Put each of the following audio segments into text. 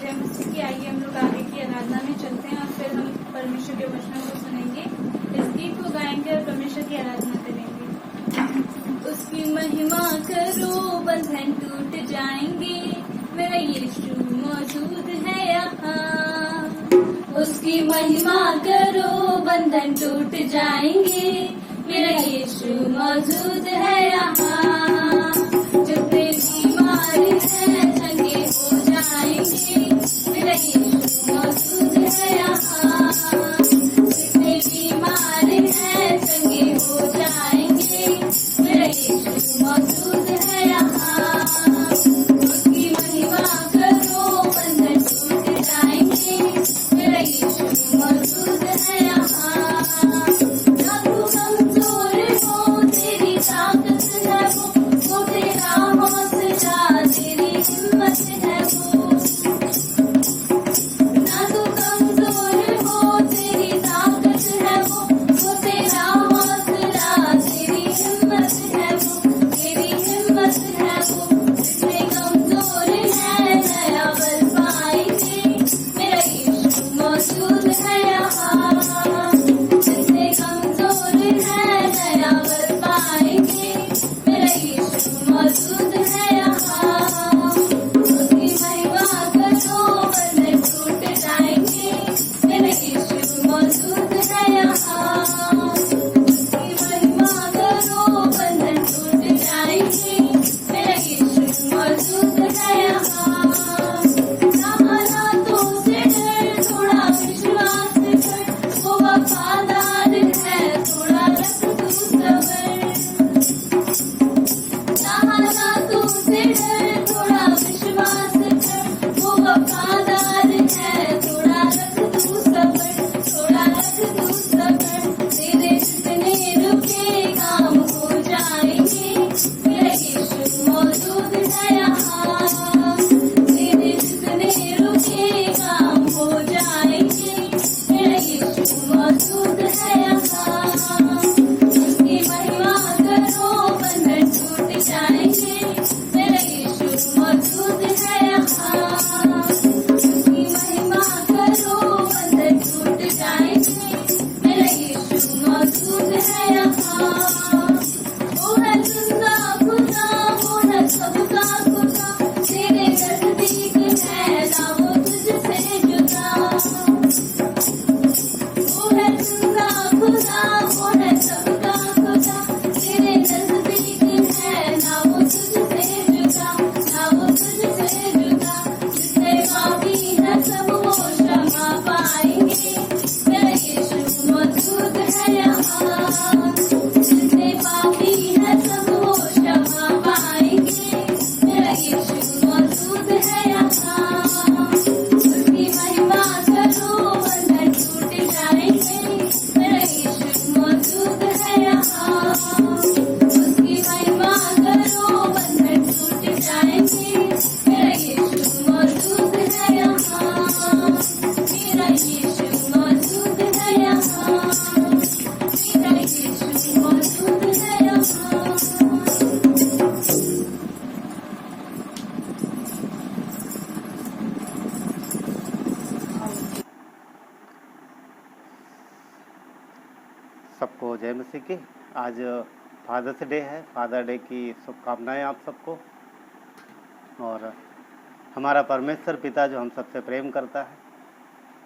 जय मसीह की। आइए हम लोग आगे की आराधना में चलते हैं और फिर हम परमेश्वर के वचनों को सुनेंगे, इस गीत को गाएंगे और परमेश्वर की आराधना करेंगे। उसकी महिमा करो, बंधन टूट जाएंगे, मेरा यीशु मौजूद है यहाँ। उसकी महिमा करो, बंधन टूट जाएंगे, मेरा यीशु मौजूद है यहाँ। जितने बीमार हैं चंगे हो जाएंगे, मेरा यीशु मौजूद है यहाँ। जितने बीमार हैं चंगे हो जाएंगे, मेरा यीशु मौजूद है यहाँ। उसकी महिमा करो, बंधन टूट जाएंगे, मेरा यीशु मौजूद है यहाँ। ना तू कमजोर हो, तेरी ताकत है वो तेरा हौसला, तेरी हिम्मत है वो। ना तू कमजोर हो, तेरी ताकत है वो तेरा हौसला, तेरी हिम्मत है वो, तेरी हिम्मत है वो। जितने कमजोर हैं नया बल पाएंगे, मेरा यीशु मौजूद है यहाँ। जितने कमजोर हैं नया बल पाएंगे, मेरा यीशु मौजूद है यहाँ। उसकी महिमा करो, बंधन टूट जाएंगे, मेरा यीशु मौजूद है यहाँ। उसकी महिमा करो, बंधन टूट जाएंगे, मेरा यीशु मौजूद है यहाँ। ना हालातों से डर, थोड़ा विश्वास कर, वो वफादार है, थोड़ा रख तू सबर। ना हालातों से डर, थोड़ा विश्वास कर, वो वफादार है, थोड़ा रख तू सबर, थोड़ा रख तू सबर। तेरे जितने रुके काम हो जाएंगे, मेरा यीशु मौजूद है यहाँ। तेरे जितने रुके काम हो जाएंगे, मेरा यीशु मौजूद है यहाँ। उसकी महिमा करो, बंधन टूट जाएंगे, मेरा यीशु मौजूद है यहाँ। उसकी महिमा करो, बंधन टूट जाएंगे, मेरा यीशु मौजूद है यहाँ। वो है जिंदा खुदा, वो है सबका खुदा, तेरे नजदीक है ना वो तुझसे जुदा। वो है जिंदा खुदा, वो है सबका खुदा, तेरे नजदीक है ना वो तुझसे जुदा, ना वो तुझसे जुदा। जितने पापी हैं सब वो क्षमा पाएंगे, मेरा यीशु मौजूद है यहाँ। जितने पापी हैं सब वो क्षमा पाएंगे, मेरा यीशु मौजूद है यहाँ। उसकी महिमा करो, बंधन टूट जाएंगे, मेरा यीशु मौजूद है यहाँ। उसकी महिमा करो, बंधन टूट जाएंगे, मेरा यीशु मौजूद है यहाँ। मेरा यीशु मौजूद है यहाँ। मेरा यीशु मौजूद है यहाँ। सबको जय मसीह की। आज फादर्स डे है। फादर डे की शुभकामनाएं आप सबको। और हमारा परमेश्वर पिता जो हम सबसे प्रेम करता है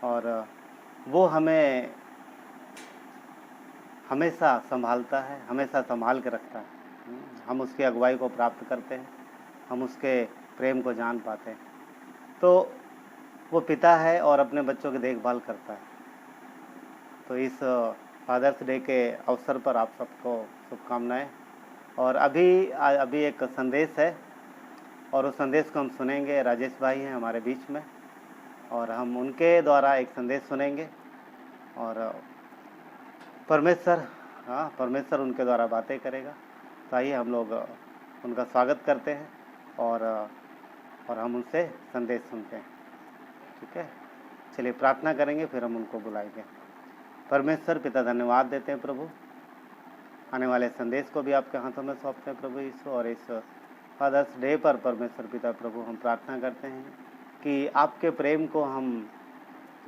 और वो हमें हमेशा संभालता है, हमेशा संभाल के रखता है। हम उसकी अगुवाई को प्राप्त करते हैं, हम उसके प्रेम को जान पाते हैं। तो वो पिता है और अपने बच्चों की देखभाल करता है। तो इस फादर्स डे के अवसर पर आप सबको शुभकामनाएं। और अभी एक संदेश है और उस संदेश को हम सुनेंगे। राजेश भाई हैं हमारे बीच में और हम उनके द्वारा एक संदेश सुनेंगे और परमेश्वर उनके द्वारा बातें करेगा। तो आइए हम लोग उनका स्वागत करते हैं और हम उनसे संदेश सुनते हैं। ठीक है, चलिए प्रार्थना करेंगे, फिर हम उनको बुलाएंगे। परमेश्वर पिता, धन्यवाद देते हैं प्रभु, आने वाले संदेश को भी आपके हाथों में सौंपते हैं प्रभु यीशु। और इस फादर्स डे पर परमेश्वर पिता प्रभु हम प्रार्थना करते हैं कि आपके प्रेम को हम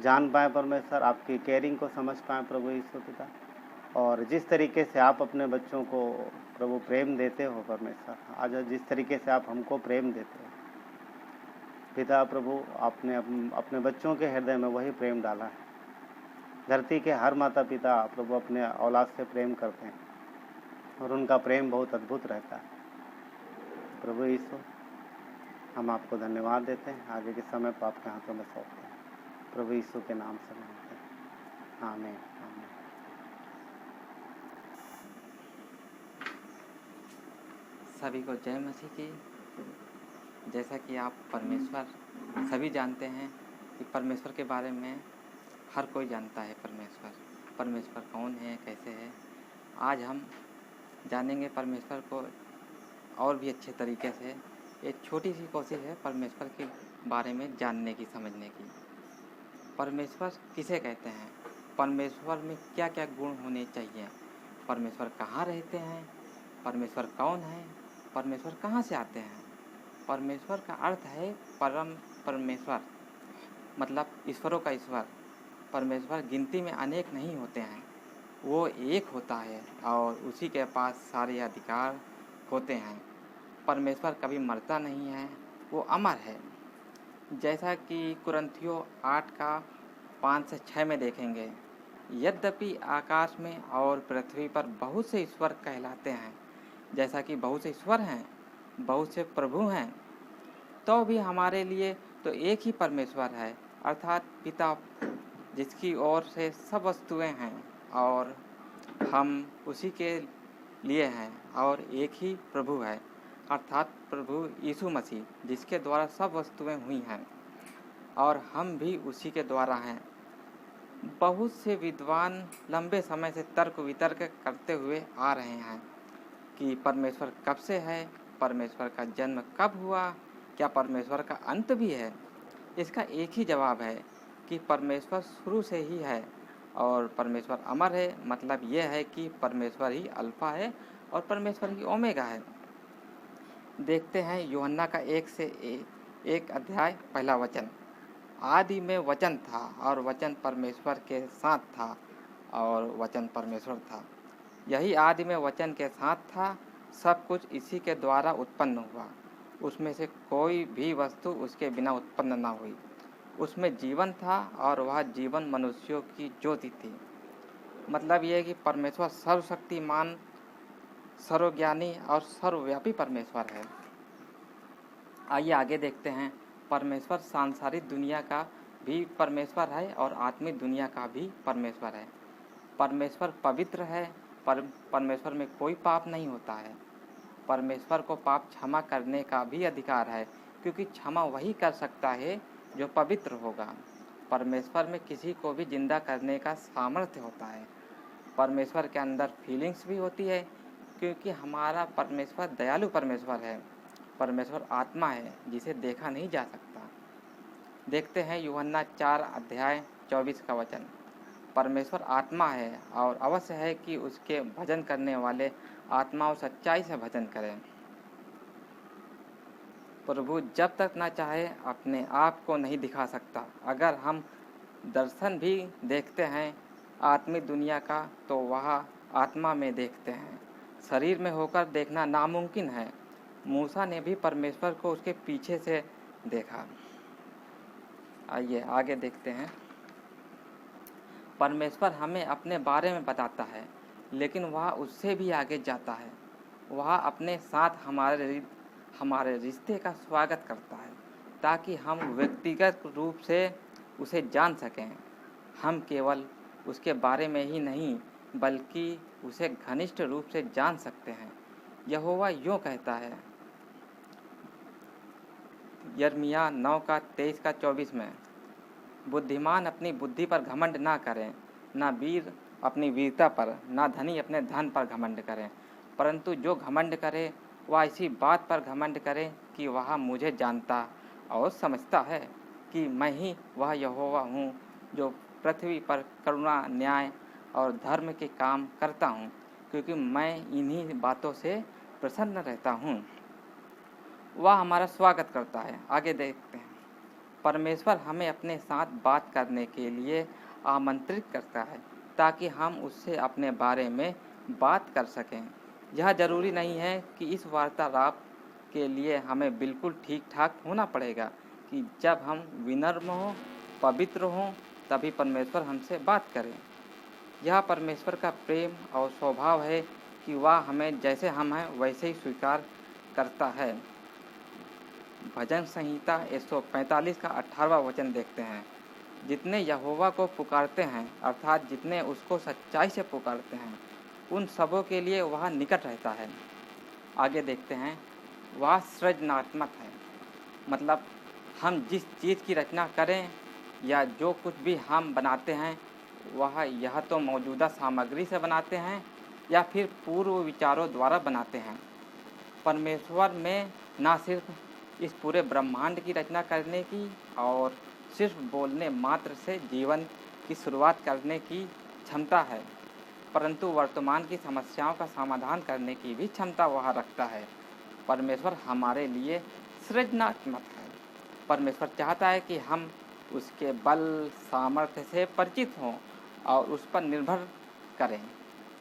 जान पाएँ परमेश्वर, आपकी केयरिंग को समझ पाएँ प्रभु यीशु पिता। और जिस तरीके से आप अपने बच्चों को प्रभु प्रेम देते हो परमेश्वर, आज जिस तरीके से आप हमको प्रेम देते हो पिता प्रभु, आपने अपने बच्चों के हृदय में वही प्रेम डाला है। धरती के हर माता पिता प्रभु अपने औलाद से प्रेम करते हैं और उनका प्रेम बहुत अद्भुत रहता है। प्रभु यीशु, हम आपको धन्यवाद देते हैं, आगे के समय को आपके हाथों में सौंपते हैं। प्रभु यीशु के नाम से मांगते हैं, आमीन आमीन। सभी को जय मसीह की। जैसा कि आप परमेश्वर सभी जानते हैं कि परमेश्वर के बारे में हर कोई जानता है। परमेश्वर कौन है, कैसे है। आज हम जानेंगे परमेश्वर को और भी अच्छे तरीके से। एक छोटी सी कोशिश है परमेश्वर के बारे में जानने की, समझने की। परमेश्वर किसे कहते हैं, परमेश्वर में क्या क्या गुण होने चाहिए, परमेश्वर कहाँ रहते हैं, परमेश्वर कौन है, परमेश्वर कहाँ से आते हैं। परमेश्वर का अर्थ है परमेश्वर, मतलब ईश्वरों का ईश्वर। परमेश्वर गिनती में अनेक नहीं होते हैं, वो एक होता है और उसी के पास सारे अधिकार होते हैं। परमेश्वर कभी मरता नहीं है, वो अमर है। जैसा कि कुरिन्थियों 8:5-6 में देखेंगे, यद्यपि आकाश में और पृथ्वी पर बहुत से ईश्वर कहलाते हैं, जैसा कि बहुत से ईश्वर हैं, बहुत से प्रभु हैं, तो भी हमारे लिए तो एक ही परमेश्वर है, अर्थात पिता, जिसकी ओर से सब वस्तुएं हैं और हम उसी के लिए हैं। और एक ही प्रभु है, अर्थात प्रभु यीशु मसीह, जिसके द्वारा सब वस्तुएं हुई हैं और हम भी उसी के द्वारा हैं। बहुत से विद्वान लंबे समय से तर्क वितर्क करते हुए आ रहे हैं कि परमेश्वर कब से है, परमेश्वर का जन्म कब हुआ, क्या परमेश्वर का अंत भी है। इसका एक ही जवाब है कि परमेश्वर शुरू से ही है और परमेश्वर अमर है। मतलब यह है कि परमेश्वर ही अल्फा है और परमेश्वर ही ओमेगा है। देखते हैं यूहन्ना का 1 अध्याय 1 वचन। आदि में वचन था और वचन परमेश्वर के साथ था और वचन परमेश्वर था। यही आदि में वचन के साथ था। सब कुछ इसी के द्वारा उत्पन्न हुआ, उसमें से कोई भी वस्तु उसके बिना उत्पन्न न हुई। उसमें जीवन था और वह जीवन मनुष्यों की ज्योति थी। मतलब यह है कि परमेश्वर सर्वशक्तिमान, सर्वज्ञानी और सर्वव्यापी परमेश्वर है। आइए आगे देखते हैं। परमेश्वर सांसारिक दुनिया का भी परमेश्वर है और आत्मिक दुनिया का भी परमेश्वर है। परमेश्वर पवित्र है, परमेश्वर में कोई पाप नहीं होता है। परमेश्वर को पाप क्षमा करने का भी अधिकार है, क्योंकि क्षमा वही कर सकता है जो पवित्र होगा। परमेश्वर में किसी को भी जिंदा करने का सामर्थ्य होता है। परमेश्वर के अंदर फीलिंग्स भी होती है, क्योंकि हमारा परमेश्वर दयालु परमेश्वर है। परमेश्वर आत्मा है जिसे देखा नहीं जा सकता। देखते हैं यूहन्ना 4:24 वचन। परमेश्वर आत्मा है और अवश्य है कि उसके भजन करने वाले आत्मा और सच्चाई से भजन करें। प्रभु जब तक ना चाहे अपने आप को नहीं दिखा सकता। अगर हम दर्शन भी देखते हैं आत्मिक दुनिया का, तो वह आत्मा में देखते हैं। शरीर में होकर देखना नामुमकिन है। मूसा ने भी परमेश्वर को उसके पीछे से देखा। आइए आगे देखते हैं। परमेश्वर हमें अपने बारे में बताता है, लेकिन वह उससे भी आगे जाता है। वह अपने साथ हमारे रिश्ते का स्वागत करता है, ताकि हम व्यक्तिगत रूप से उसे जान सकें। हम केवल उसके बारे में ही नहीं, बल्कि उसे घनिष्ठ रूप से जान सकते हैं। यहोवा यूँ कहता है, यिर्मयाह 9:23-24 में, बुद्धिमान अपनी बुद्धि पर घमंड ना करें, ना वीर अपनी वीरता पर, ना धनी अपने धन पर घमंड करें, परंतु जो घमंड करे वह इसी बात पर घमंड करे कि वह मुझे जानता और समझता है कि मैं ही वह यहोवा हूँ, जो पृथ्वी पर करुणा, न्याय और धर्म के काम करता हूँ, क्योंकि मैं इन्हीं बातों से प्रसन्न रहता हूँ। वह हमारा स्वागत करता है। आगे देखते हैं। परमेश्वर हमें अपने साथ बात करने के लिए आमंत्रित करता है ताकि हम उससे अपने बारे में बात कर सकें। यह ज़रूरी नहीं है कि इस वार्तालाप के लिए हमें बिल्कुल ठीक ठाक होना पड़ेगा कि जब हम विनम्र हों, पवित्र हों, तभी परमेश्वर हमसे बात करें। यह परमेश्वर का प्रेम और स्वभाव है कि वह हमें जैसे हम हैं वैसे ही स्वीकार करता है। भजन संहिता 145 का 18वां वचन देखते हैं। जितने यहोवा को पुकारते हैं अर्थात जितने उसको सच्चाई से पुकारते हैं उन सबों के लिए वह निकट रहता है। आगे देखते हैं, वह सृजनात्मक है, मतलब हम जिस चीज़ की रचना करें या जो कुछ भी हम बनाते हैं वह यह तो मौजूदा सामग्री से बनाते हैं या फिर पूर्व विचारों द्वारा बनाते हैं। परमेश्वर में न सिर्फ इस पूरे ब्रह्मांड की रचना करने की और सिर्फ बोलने मात्र से जीवन की शुरुआत करने की क्षमता है, परंतु वर्तमान की समस्याओं का समाधान करने की भी क्षमता वह रखता है। परमेश्वर हमारे लिए सृजनात्मक है। परमेश्वर चाहता है कि हम उसके बल सामर्थ्य से परिचित हों और उस पर निर्भर करें।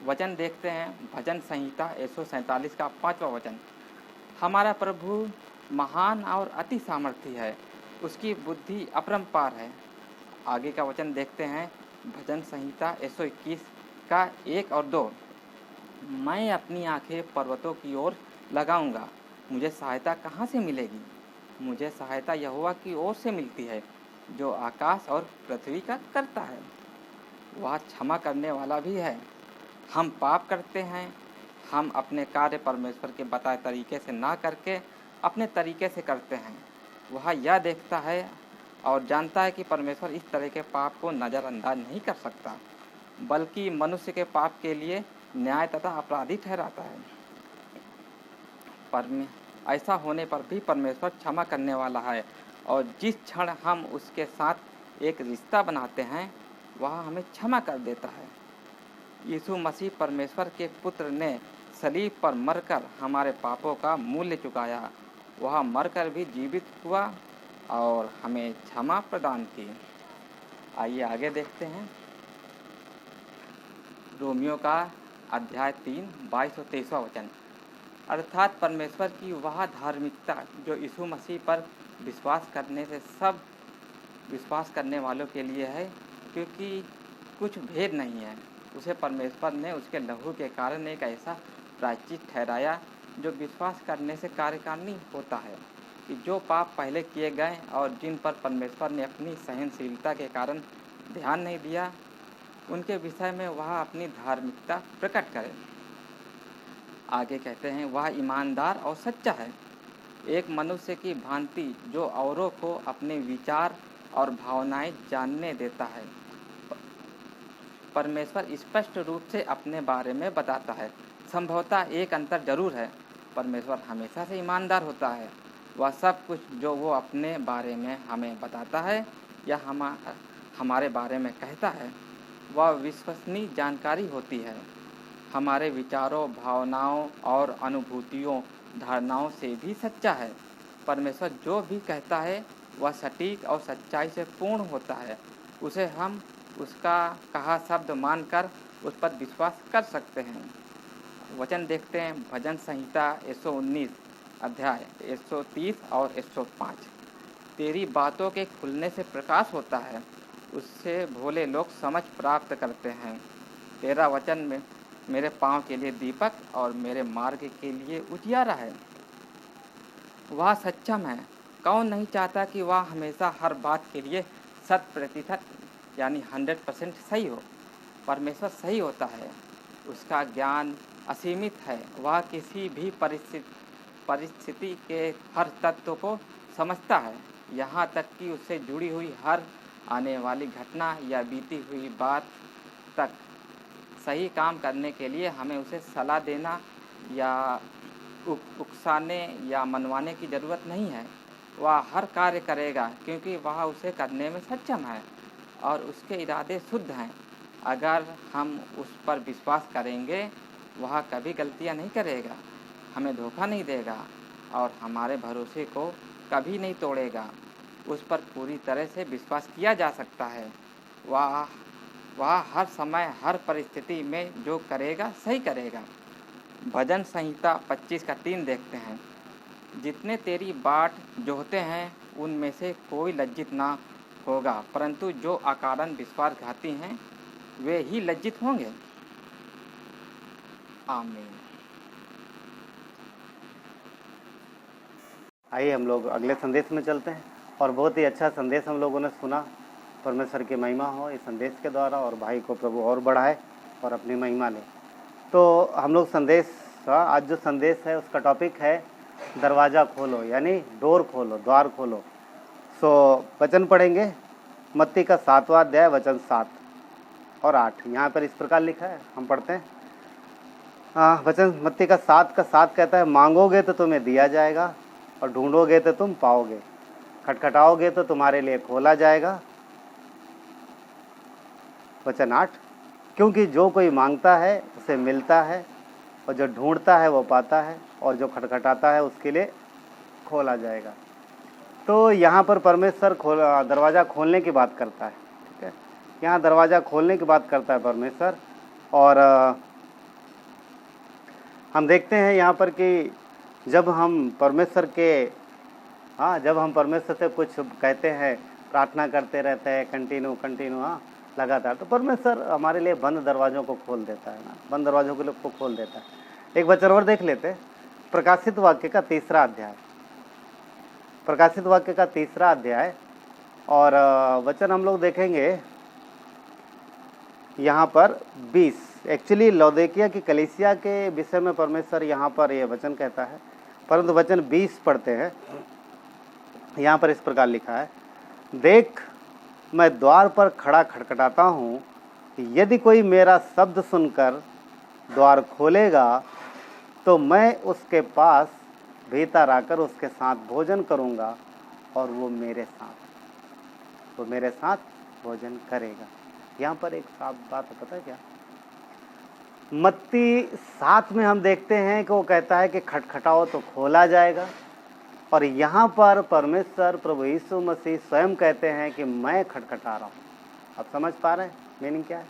वचन देखते हैं, भजन संहिता 147 का 5वां वचन। हमारा प्रभु महान और अति सामर्थी है, उसकी बुद्धि अपरंपार है। आगे का वचन देखते हैं, भजन संहिता 121 का 1 और 2। मैं अपनी आंखें पर्वतों की ओर लगाऊंगा, मुझे सहायता कहाँ से मिलेगी? मुझे सहायता यहोवा की ओर से मिलती है जो आकाश और पृथ्वी का करता है। वह क्षमा करने वाला भी है। हम पाप करते हैं, हम अपने कार्य परमेश्वर के बताए तरीके से ना करके अपने तरीके से करते हैं। वह यह देखता है और जानता है कि परमेश्वर इस तरह के पाप को नज़रअंदाज नहीं कर सकता, बल्कि मनुष्य के पाप के लिए न्याय तथा अपराधी ठहराता है। ऐसा होने पर भी परमेश्वर क्षमा करने वाला है और जिस क्षण हम उसके साथ एक रिश्ता बनाते हैं वह हमें क्षमा कर देता है। यीशु मसीह परमेश्वर के पुत्र ने सलीब पर मरकर हमारे पापों का मूल्य चुकाया। वह मरकर भी जीवित हुआ और हमें क्षमा प्रदान की। आइए आगे देखते हैं, रोमियो का अध्याय 3 22 और 23वां वचन। अर्थात परमेश्वर की वह धार्मिकता जो यीशु मसीह पर विश्वास करने से सब विश्वास करने वालों के लिए है, क्योंकि कुछ भेद नहीं है। उसे परमेश्वर ने उसके लहू के कारण एक ऐसा प्रायश्चित ठहराया जो विश्वास करने से कार्यकारिणी होता है कि जो पाप पहले किए गए और जिन पर परमेश्वर ने अपनी सहनशीलता के कारण ध्यान नहीं दिया, उनके विषय में वह अपनी धार्मिकता प्रकट करे। आगे कहते हैं, वह ईमानदार और सच्चा है, एक मनुष्य की भांति जो औरों को अपने विचार और भावनाएं जानने देता है। परमेश्वर स्पष्ट रूप से अपने बारे में बताता है। संभवतः एक अंतर जरूर है, परमेश्वर हमेशा से ईमानदार होता है। वह सब कुछ जो वो अपने बारे में हमें बताता है या हमारे बारे में कहता है वह विश्वसनीय जानकारी होती है। हमारे विचारों, भावनाओं और अनुभूतियों, धारणाओं से भी सच्चा है। परमेश्वर जो भी कहता है वह सटीक और सच्चाई से पूर्ण होता है। उसे हम उसका कहा शब्द मानकर उस पर विश्वास कर सकते हैं। वचन देखते हैं, भजन संहिता 119 अध्याय 130 और 105। तेरी बातों के खुलने से प्रकाश होता है, उससे भोले लोग समझ प्राप्त करते हैं। तेरा वचन में मेरे पाँव के लिए दीपक और मेरे मार्ग के लिए उजियारा है। वह सक्षम है, कौन नहीं चाहता कि वह हमेशा हर बात के लिए 100% यानी 100% सही हो। परमेश्वर सही होता है, उसका ज्ञान असीमित है। वह किसी भी परिस्थिति के हर तत्व को समझता है, यहाँ तक कि उससे जुड़ी हुई हर आने वाली घटना या बीती हुई बात तक। सही काम करने के लिए हमें उसे सलाह देना या उकसाने या मनवाने की ज़रूरत नहीं है। वह हर कार्य करेगा क्योंकि वह उसे करने में सक्षम है और उसके इरादे शुद्ध हैं। अगर हम उस पर विश्वास करेंगे वह कभी गलतियां नहीं करेगा, हमें धोखा नहीं देगा और हमारे भरोसे को कभी नहीं तोड़ेगा। उस पर पूरी तरह से विश्वास किया जा सकता है। वह हर समय हर परिस्थिति में जो करेगा सही करेगा। भजन संहिता 25:3 देखते हैं, जितने तेरी बाट जोहते हैं उनमें से कोई लज्जित ना होगा, परंतु जो अकारण विश्वासघाती हैं वे ही लज्जित होंगे। आमीन। आइए हम लोग अगले संदेश में चलते हैं। और बहुत ही अच्छा संदेश हम लोगों ने सुना। परमेश्वर की महिमा हो इस संदेश के द्वारा, और भाई को प्रभु और बढ़ाए और अपनी महिमा ले। तो हम लोग आज जो संदेश है उसका टॉपिक है दरवाज़ा खोलो, यानी डोर खोलो, द्वार खोलो। वचन पढ़ेंगे मत्ती का 7वां अध्याय वचन 7 और 8। यहाँ पर इस प्रकार लिखा है, हम पढ़ते हैं। वचन मत्ती का 7 कहता है, मांगोगे तो तुम्हें दिया जाएगा, और ढूंढोगे तो तुम पाओगे, खटखटाओगे तो तुम्हारे लिए खोला जाएगा। वचन 8, क्योंकि जो कोई मांगता है उसे मिलता है, और जो ढूंढता है वो पाता है, और जो खटखटाता है उसके लिए खोला जाएगा। तो यहाँ पर परमेश्वर दरवाज़ा खोलने की बात करता है। ठीक है, यहाँ दरवाज़ा खोलने की बात करता है परमेश्वर। और हम देखते हैं यहाँ पर कि जब हम परमेश्वर से कुछ कहते हैं, प्रार्थना करते रहते हैं कंटिन्यू लगातार, तो परमेश्वर हमारे लिए बंद दरवाज़ों को खोल देता है ना, बंद दरवाज़ों को खोल देता है। एक वचन और देख लेते हैं, प्रकाशित वाक्य का 3रा अध्याय, प्रकाशित वाक्य का 3रा अध्याय, और वचन हम लोग देखेंगे यहाँ पर 20। एक्चुअली लौदीकिया की कलीसिया के विषय में परमेश्वर यहाँ पर ये वचन कहता है, परंतु वचन 20 पढ़ते हैं। यहाँ पर इस प्रकार लिखा है, देख मैं द्वार पर खड़ा खटखटाता हूँ, यदि कोई मेरा शब्द सुनकर द्वार खोलेगा तो मैं उसके पास भीतर आकर उसके साथ भोजन करूँगा, और वो मेरे साथ भोजन करेगा। यहाँ पर एक साफ बात है, पता है क्या? मत्ती 7 में हम देखते हैं कि वो कहता है कि खटखटाओ तो खोला जाएगा, और यहाँ पर परमेश्वर प्रभु यीशु मसीह स्वयं कहते हैं कि मैं खटखटा रहा हूँ। आप समझ पा रहे हैं मीनिंग क्या है?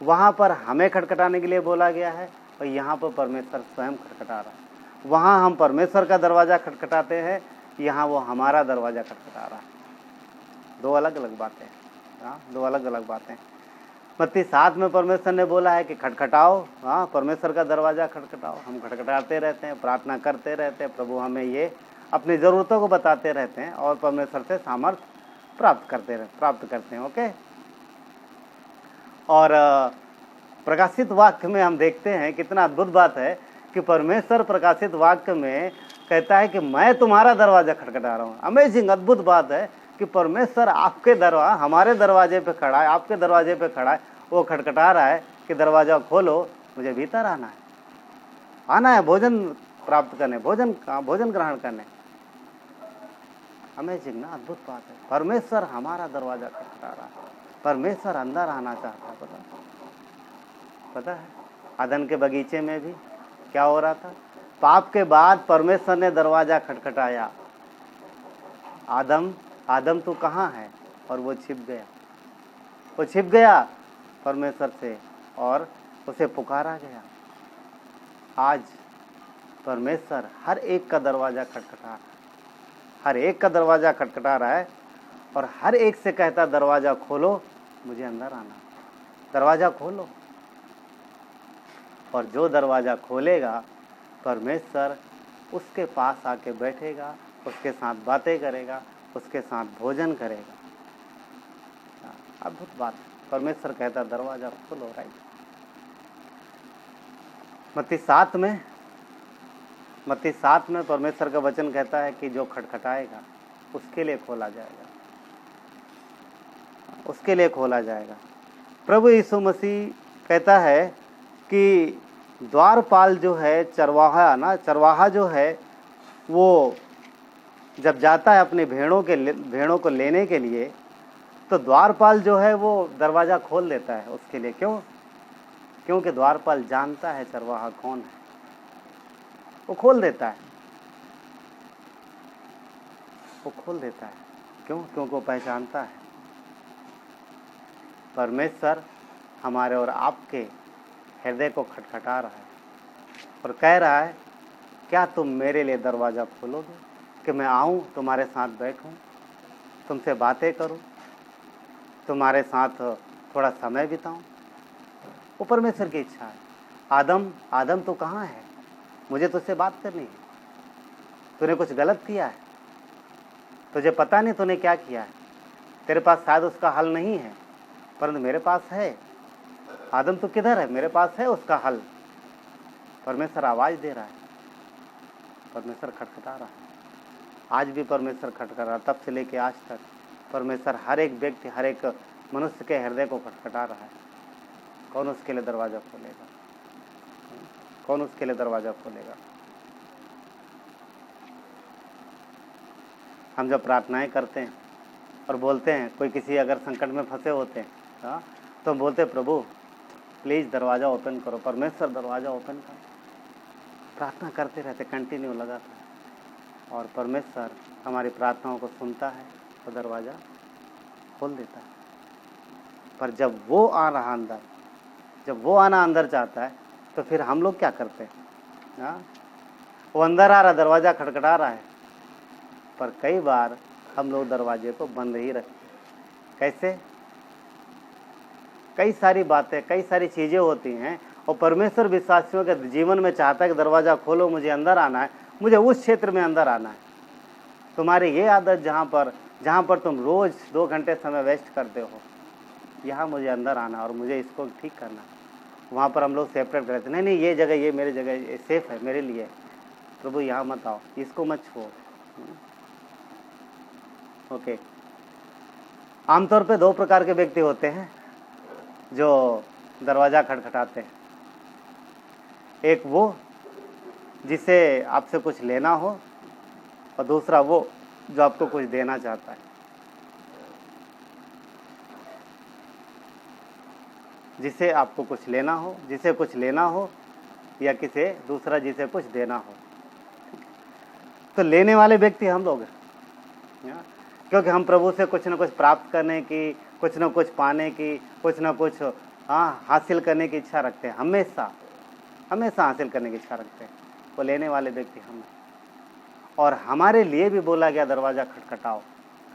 वहाँ पर हमें खटखटाने के लिए बोला गया है, और यहाँ पर परमेश्वर स्वयं खटखटा रहा है। वहाँ हम परमेश्वर का दरवाज़ा खटखटाते हैं, यहाँ वो हमारा दरवाज़ा खटखटा रहा है। दो अलग अलग बातें हैं। दो अलग अलग बातें। मत्ती 7 में परमेश्वर ने बोला है कि खटखटाओ, परमेश्वर का दरवाज़ा खटखटाओ। हम खटखटाते रहते हैं, प्रार्थना करते रहते हैं, प्रभु हमें ये अपनी ज़रूरतों को बताते रहते हैं, और परमेश्वर से सामर्थ्य प्राप्त करते हैं। ओके। और प्रकाशित वाक्य में हम देखते हैं कितना अद्भुत बात है कि परमेश्वर प्रकाशित वाक्य में कहता है कि मैं तुम्हारा दरवाज़ा खटखटा रहा हूँ। अमेजिंग, अद्भुत बात है कि परमेश्वर हमारे दरवाजे पे खड़ा है, आपके दरवाजे पे खड़ा है, वो खटखटा रहा है कि दरवाज़ा खोलो, मुझे भीतर आना है भोजन प्राप्त करने, भोजन ग्रहण करने। अमेजिंग ना, अद्भुत बात है। परमेश्वर हमारा दरवाज़ा खटखटा रहा है, परमेश्वर अंदर आना चाहता है। पता है आदन के बगीचे में भी क्या हो रहा था? पाप के बाद परमेश्वर ने दरवाज़ा खटखटाया, आदम तू कहाँ है? और वो छिप गया परमेश्वर से, और उसे पुकारा गया। आज परमेश्वर हर एक का दरवाज़ा खटखटा रहा है, और हर एक से कहता दरवाज़ा खोलो, मुझे अंदर आना, दरवाज़ा खोलो। और जो दरवाज़ा खोलेगा परमेश्वर उसके पास आके बैठेगा, उसके साथ बातें करेगा, उसके साथ भोजन करेगा। अद्भुत बात। परमेश्वर कहता दरवाज़ा खोलो, राइट। मत्ती 7 में परमेश्वर का वचन कहता है कि जो खटखटाएगा उसके लिए खोला जाएगा। प्रभु यीशु मसीह कहता है कि द्वारपाल जो है, चरवाहा जो है, वो जब जाता है अपनी भेड़ों को लेने के लिए, तो द्वारपाल जो है वो दरवाज़ा खोल देता है उसके लिए। क्योंकि द्वारपाल जानता है चरवाहा कौन है, वो खोल देता है। क्यों? क्योंकि वो पहचानता है परमेश्वर हमारे और आपके हृदय को खटखटा रहा है और कह रहा है, क्या तुम मेरे लिए दरवाज़ा खोलोगे कि मैं आऊँ, तुम्हारे साथ बैठूँ, तुमसे बातें करूँ, तुम्हारे साथ थोड़ा समय बिताऊँ? वो परमेश्वर की इच्छा है। आदम तो कहाँ है? मुझे तुझसे बात करनी है। तूने कुछ गलत किया है, तुझे पता नहीं तूने क्या किया है। तेरे पास शायद उसका हल नहीं है, परंतु मेरे पास है। आदम तो किधर है? मेरे पास है उसका हल। परमेश्वर आवाज़ दे रहा है, परमेश्वर खटखटा रहा है। आज भी परमेश्वर खटखटा रहा है। तब से लेके आज तक परमेश्वर हर एक व्यक्ति, हर एक मनुष्य के हृदय को खटखटा रहा है। कौन उसके लिए दरवाज़ा खोलेगा? कौन उसके लिए दरवाज़ा खोलेगा? हम जब प्रार्थनाएं करते हैं और बोलते हैं, कोई किसी अगर संकट में फंसे होते हैं, हाँ, तो हम बोलते हैं, प्रभु प्लीज़ दरवाज़ा ओपन करो, परमेश्वर दरवाज़ा ओपन करो। प्रार्थना करते रहते, कंटिन्यू लगातार, और परमेश्वर हमारी प्रार्थनाओं को सुनता है और दरवाज़ा खोल देता है। पर जब वो आना अंदर चाहता है, तो फिर हम लोग क्या करते हैं? हाँ, वो अंदर आ रहा, दरवाज़ा खटखटा रहा है, पर कई बार हम लोग दरवाजे को बंद ही रखते हैं। कैसे? कई सारी बातें, कई सारी चीज़ें होती हैं, और परमेश्वर विश्वासियों के जीवन में चाहता है कि दरवाज़ा खोलो, मुझे अंदर आना है, मुझे उस क्षेत्र में अंदर आना है। तुम्हारी ये आदत जहाँ पर तुम रोज़ 2 घंटे समय वेस्ट करते हो, यहाँ मुझे अंदर आना और मुझे इसको ठीक करना। वहाँ पर हम लोग सेपरेट करते, नहीं ये जगह, ये मेरी जगह, ये सेफ है मेरे लिए, प्रभु यहाँ मत आओ, इसको मत छुओ। ओके। आमतौर पे 2 प्रकार के व्यक्ति होते हैं जो दरवाज़ा खटखटाते हैं। एक वो जिसे आपसे कुछ लेना हो, और दूसरा वो जो आपको कुछ देना चाहता है। जिसे आपको कुछ लेना हो, जिसे कुछ लेना हो, या किसी दूसरा जिसे कुछ देना हो। तो लेने वाले व्यक्ति हम लोग हैं, क्योंकि हम प्रभु से कुछ न कुछ प्राप्त करने की, कुछ न कुछ पाने की, कुछ न कुछ हासिल करने की इच्छा रखते हैं। हमेशा हासिल करने की इच्छा रखते हैं। वो लेने वाले व्यक्ति हम हैं। और हमारे लिए भी बोला गया, दरवाज़ा खटखटाओ,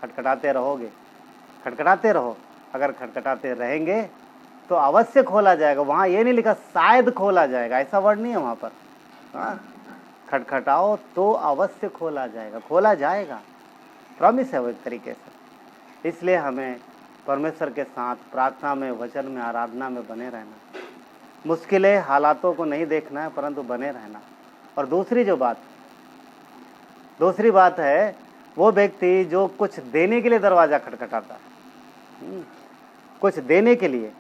खटखटाते रहोगे, खटखटाते रहो। अगर खटखटाते रहेंगे तो अवश्य खोला जाएगा। वहाँ ये नहीं लिखा शायद खोला जाएगा, ऐसा वर्ड नहीं है वहाँ पर। हाँ, खटखटाओ तो अवश्य खोला जाएगा, खोला जाएगा, प्रॉमिस है वो एक तरीके से। इसलिए हमें परमेश्वर के साथ प्रार्थना में, वचन में, आराधना में बने रहना। मुश्किलें, हालातों को नहीं देखना है, परंतु बने रहना। और दूसरी बात है वो व्यक्ति जो कुछ देने के लिए दरवाज़ा खटखटाता है, कुछ देने के लिए।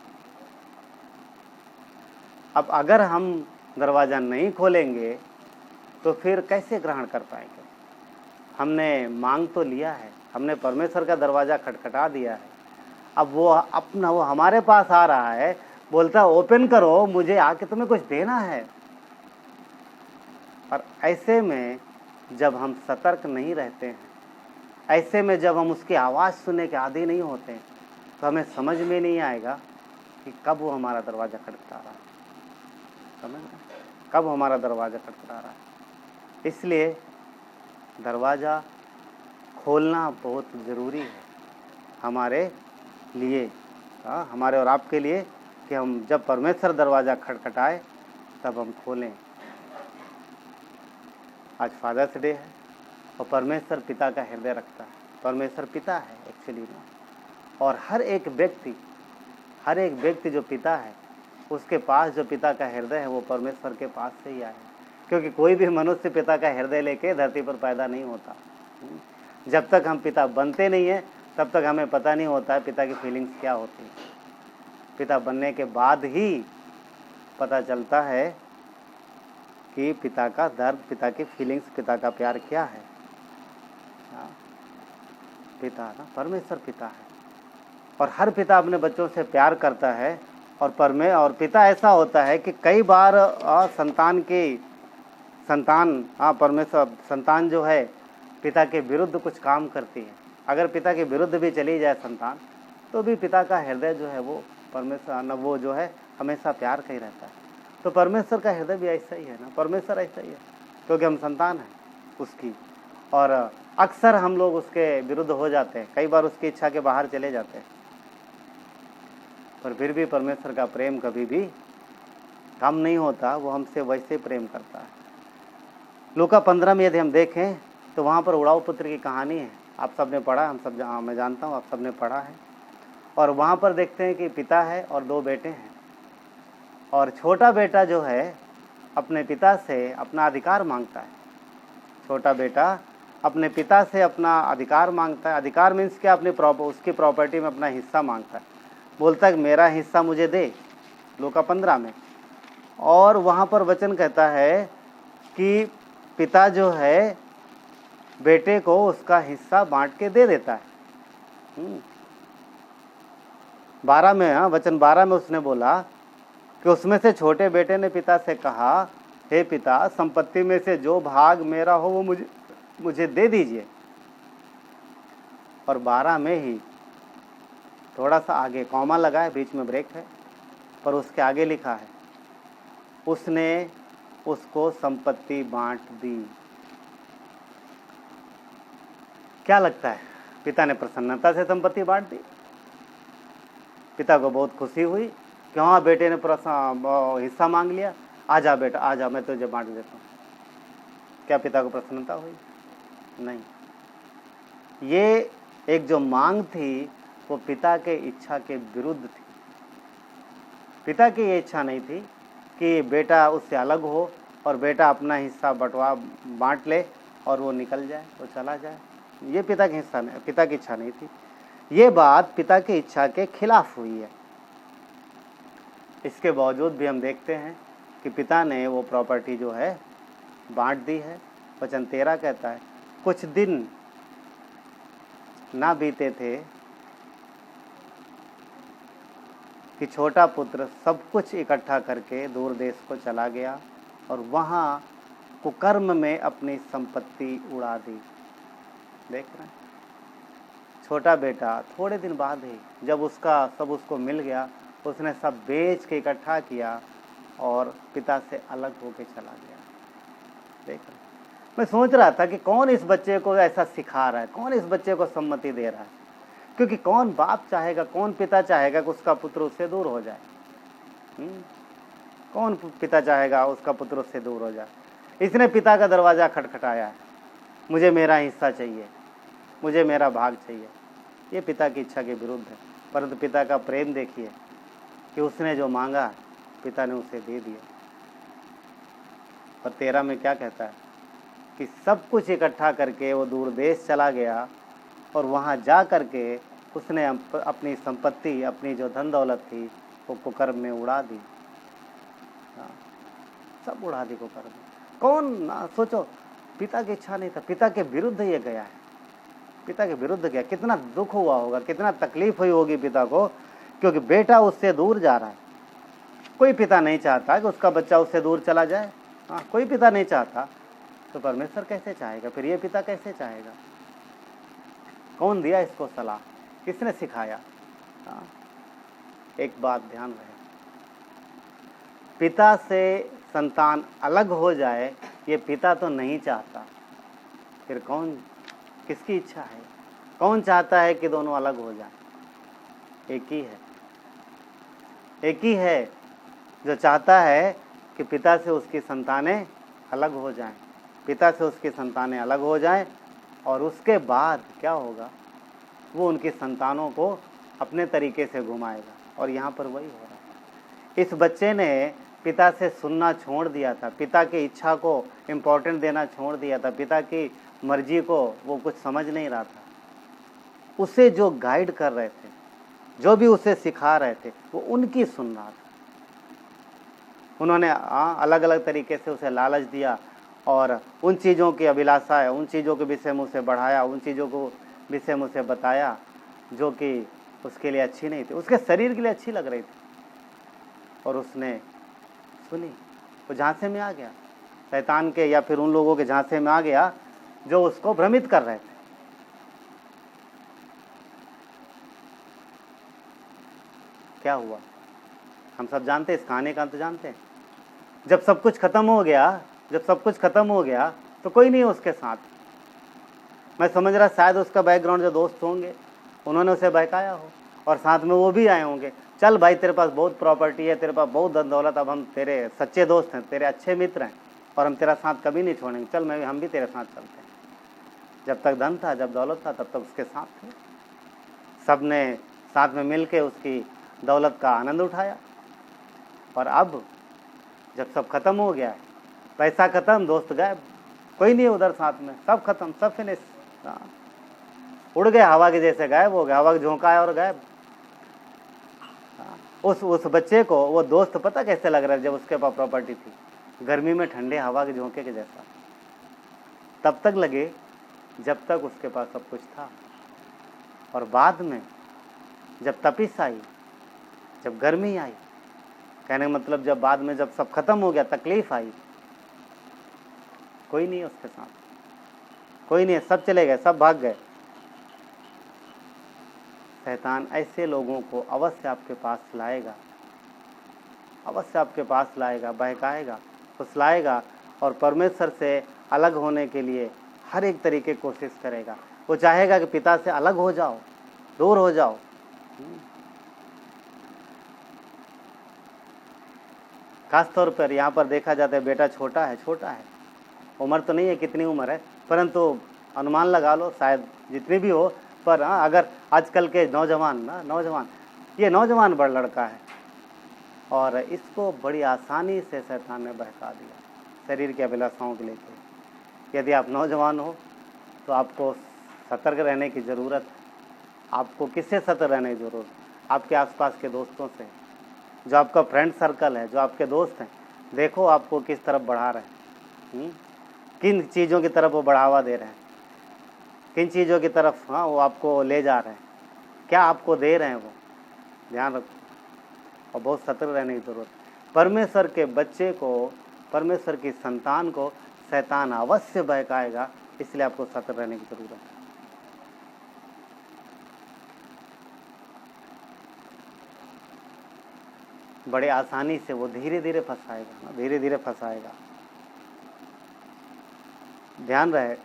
अब अगर हम दरवाज़ा नहीं खोलेंगे तो फिर कैसे ग्रहण कर पाएंगे? हमने मांग तो लिया है, हमने परमेश्वर का दरवाज़ा खटखटा दिया है, अब वो हमारे पास आ रहा है, बोलता है ओपन करो, मुझे आके तुम्हें कुछ देना है। और ऐसे में जब हम सतर्क नहीं रहते हैं, ऐसे में जब हम उसकी आवाज़ सुनने के आदी नहीं होते हैं, तो हमें समझ में नहीं आएगा कि कब वो हमारा दरवाज़ा खटखटा रहा है। समझ रहे? कब हमारा दरवाज़ा खटखटा रहा है। इसलिए दरवाज़ा खोलना बहुत ज़रूरी है हमारे लिए, हमारे और आपके लिए, कि हम जब परमेश्वर दरवाज़ा खटखटाए तब हम खोलें। आज फादर्स डे है और परमेश्वर पिता का हृदय रखता है। परमेश्वर पिता है एक्चुअली में, और हर एक व्यक्ति जो पिता है, उसके पास जो पिता का हृदय है वो परमेश्वर के पास से ही आया है। क्योंकि कोई भी मनुष्य पिता का हृदय लेके धरती पर पैदा नहीं होता। जब तक हम पिता बनते नहीं हैं तब तक हमें पता नहीं होता है पिता की फीलिंग्स क्या होती है। पिता बनने के बाद ही पता चलता है कि पिता का दर्द, पिता की फीलिंग्स, पिता का प्यार क्या है। पिता ना, परमेश्वर पिता है, और हर पिता अपने बच्चों से प्यार करता है। और पिता ऐसा होता है कि कई बार संतान जो है पिता के विरुद्ध कुछ काम करती है, अगर पिता के विरुद्ध भी चली जाए संतान, तो भी पिता का हृदय जो है वो परमेश्वर न वो जो है हमेशा प्यार का ही रहता है। तो परमेश्वर का हृदय भी ऐसा ही है ना, परमेश्वर ऐसा ही है, क्योंकि हम संतान हैं उसकी, और अक्सर हम लोग उसके विरुद्ध हो जाते हैं, कई बार उसकी इच्छा के बाहर चले जाते हैं, पर फिर भी परमेश्वर का प्रेम कभी भी कम नहीं होता, वो हमसे वैसे प्रेम करता है। लूका 15 में यदि हम देखें तो वहाँ पर उड़ाऊ पुत्र की कहानी है, आप सबने पढ़ा, मैं जानता हूँ आप सबने पढ़ा है। और वहाँ पर देखते हैं कि पिता है और 2 बेटे हैं, और छोटा बेटा जो है अपने पिता से अपना अधिकार मांगता है। छोटा बेटा अपने पिता से अपना अधिकार मांगता है। अधिकार मीन्स क्या, उसकी प्रॉपर्टी में अपना हिस्सा मांगता है, बोलता है मेरा हिस्सा मुझे दे, लूका 15 में। और वहाँ पर वचन कहता है कि पिता जो है बेटे को उसका हिस्सा बांट के दे देता है। 12 में, हाँ वचन 12 में उसने बोला कि उसमें से छोटे बेटे ने पिता से कहा, हे पिता, संपत्ति में से जो भाग मेरा हो वो मुझे दे दीजिए। और 12 में ही थोड़ा सा आगे कॉमा लगा है, बीच में ब्रेक है, पर उसके आगे लिखा है उसने उसको संपत्ति बांट दी। क्या लगता है, पिता ने प्रसन्नता से संपत्ति बांट दी। पिता को बहुत खुशी हुई कि हाँ बेटे ने हिस्सा मांग लिया, आजा बेटा आजा, मैं तुझे बांट देता हूँ। क्या पिता को प्रसन्नता हुई? नहीं। ये एक जो मांग थी वो पिता के इच्छा के विरुद्ध थी। पिता की ये इच्छा नहीं थी कि बेटा उससे अलग हो और बेटा अपना हिस्सा बांट ले और वो निकल जाए, वो चला जाए। ये पिता की इच्छा नहीं थी। ये बात पिता की इच्छा के खिलाफ हुई है। इसके बावजूद भी हम देखते हैं कि पिता ने वो प्रॉपर्टी जो है बांट दी है। वचन 13 कहता है, कुछ दिन ना बीते थे कि छोटा पुत्र सब कुछ इकट्ठा करके दूर देश को चला गया और वहाँ कुकर्म में अपनी संपत्ति उड़ा दी। देख रहे हैं, छोटा बेटा थोड़े दिन बाद ही जब उसको मिल गया, उसने सब बेच के इकट्ठा किया और पिता से अलग होके चला गया। देख रहे हैं, मैं सोच रहा था कि कौन इस बच्चे को ऐसा सिखा रहा है, कौन इस बच्चे को सम्मति दे रहा है, क्योंकि कौन बाप चाहेगा, कौन पिता चाहेगा कि उसका पुत्र उससे दूर हो जाए। कौन पिता चाहेगा उसका पुत्र उससे दूर हो जाए। इसने पिता का दरवाज़ा खटखटाया है, मुझे मेरा हिस्सा चाहिए, मुझे मेरा भाग चाहिए। ये पिता की इच्छा के विरुद्ध है, परंतु पिता का प्रेम देखिए कि उसने जो मांगा पिता ने उसे दे दिया। और 13 में क्या कहता है कि सब कुछ इकट्ठा करके वो दूर देश चला गया और वहाँ जा करके उसने अपनी संपत्ति, अपनी जो धन दौलत थी वो कुकर्म में उड़ा दी। सब उड़ा दी कुकर्म में। कौन सोचो, पिता की इच्छा नहीं था, पिता के विरुद्ध ये गया है, पिता के विरुद्ध गया। कितना दुख हुआ होगा, कितना तकलीफ हुई होगी पिता को, क्योंकि बेटा उससे दूर जा रहा है। कोई पिता नहीं चाहता कि उसका बच्चा उससे दूर चला जाए। हाँ, कोई पिता नहीं चाहता, तो परमेश्वर कैसे चाहेगा, फिर ये पिता कैसे चाहेगा। कौन दिया इसको सलाह, किसने सिखाया। हाँ, एक बात ध्यान रहे, पिता से संतान अलग हो जाए ये पिता तो नहीं चाहता, फिर कौन, किसकी इच्छा है, कौन चाहता है कि दोनों अलग हो जाएं। एक ही है जो चाहता है कि पिता से उसकी संतानें अलग हो जाएं, पिता से उसकी संतानें अलग हो जाएं, और उसके बाद क्या होगा, वो उनकी संतानों को अपने तरीके से घुमाएगा। और यहाँ पर वही हो रहा है। इस बच्चे ने पिता से सुनना छोड़ दिया था, पिता की इच्छा को इम्पोर्टेंट देना छोड़ दिया था, पिता की मर्जी को वो कुछ समझ नहीं रहा था। उसे जो गाइड कर रहे थे, जो भी उसे सिखा रहे थे, वो उनकी सुन रहा था। उन्होंने अलग अलग तरीके से उसे लालच दिया और उन चीज़ों की अभिलाषा है, उन चीज़ों के विषय में उसे बढ़ाया, उन चीज़ों को विषय में उसे बताया जो कि उसके लिए अच्छी नहीं थी, उसके शरीर के लिए अच्छी लग रही थी, और उसने सुनी। वो झांसे में आ गया, शैतान के या फिर उन लोगों के झांसे में आ गया जो उसको भ्रमित कर रहे थे। क्या हुआ? हम सब जानते हैं, इस कहानी का अंत जानते हैं। जब सब कुछ खत्म हो गया तो कोई नहीं है उसके साथ। मैं समझ रहा शायद उसका बैकग्राउंड जो दोस्त होंगे उन्होंने उसे बहकाया हो और साथ में वो भी आए होंगे, चल भाई तेरे पास बहुत प्रॉपर्टी है, तेरे पास बहुत धन दौलत, अब हम तेरे सच्चे दोस्त हैं, तेरे अच्छे मित्र हैं और हम तेरा साथ कभी नहीं छोड़ेंगे, चल हम भी तेरे साथ चलते हैं। जब तक धन था, जब दौलत था, तब तक उसके साथ थे। सब ने साथ में मिल के उसकी दौलत का आनंद उठाया। और अब जब सब खत्म हो गया है, पैसा खत्म, दोस्त गायब, कोई नहीं उधर साथ में, सब खत्म, सब फिनिश, उड़ गए, हवा के जैसे गायब हो गए, हवा का झोंका है और गायब। उस बच्चे को वो दोस्त पता कैसे लग रहा है? जब उसके पास प्रॉपर्टी थी, गर्मी में ठंडे हवा के झोंके के जैसा तब तक लगे जब तक उसके पास सब कुछ था। और बाद में जब तपिश आई, जब गर्मी आई, कहने का मतलब जब बाद में जब सब खत्म हो गया, तकलीफ आई, कोई नहीं है उसके साथ, कोई नहीं है, सब चले गए, सब भाग गए। शैतान ऐसे लोगों को अवश्य आपके पास लाएगा, अवश्य आपके पास लाएगा, बहकाएगा, फुसलाएगा और परमेश्वर से अलग होने के लिए हर एक तरीके की कोशिश करेगा। वो चाहेगा कि पिता से अलग हो जाओ, दूर हो जाओ। खास तौर पर यहाँ पर देखा जाता है, बेटा छोटा है, उम्र तो नहीं है, कितनी उम्र है, परंतु अनुमान लगा लो शायद जितनी भी हो, पर अगर आजकल के नौजवान ये नौजवान बड़ा लड़का है और इसको बड़ी आसानी से शैतान ने बहका दिया शरीर की अभिलाषाओं के लेकर। यदि आप नौजवान हो तो आपको सतर्क रहने की ज़रूरत है। आपको किससे सतर्क रहने की ज़रूरत? आपके आसपास के दोस्तों से, जो आपका फ्रेंड सर्कल है, जो आपके दोस्त हैं। देखो आपको किस तरफ बढ़ा रहे हैं, किन चीज़ों की तरफ वो बढ़ावा दे रहे हैं, किन चीज़ों की तरफ वो आपको ले जा रहे हैं, क्या आपको दे रहे हैं, वो ध्यान रखो और बहुत सतर्क रहने की ज़रूरत। परमेश्वर के बच्चे को, परमेश्वर की संतान को शैतान अवश्य बहकाएगा, इसलिए आपको सतर्क रहने की ज़रूरत है। बड़े आसानी से वो धीरे धीरे फंसाएगा। ध्यान रहे,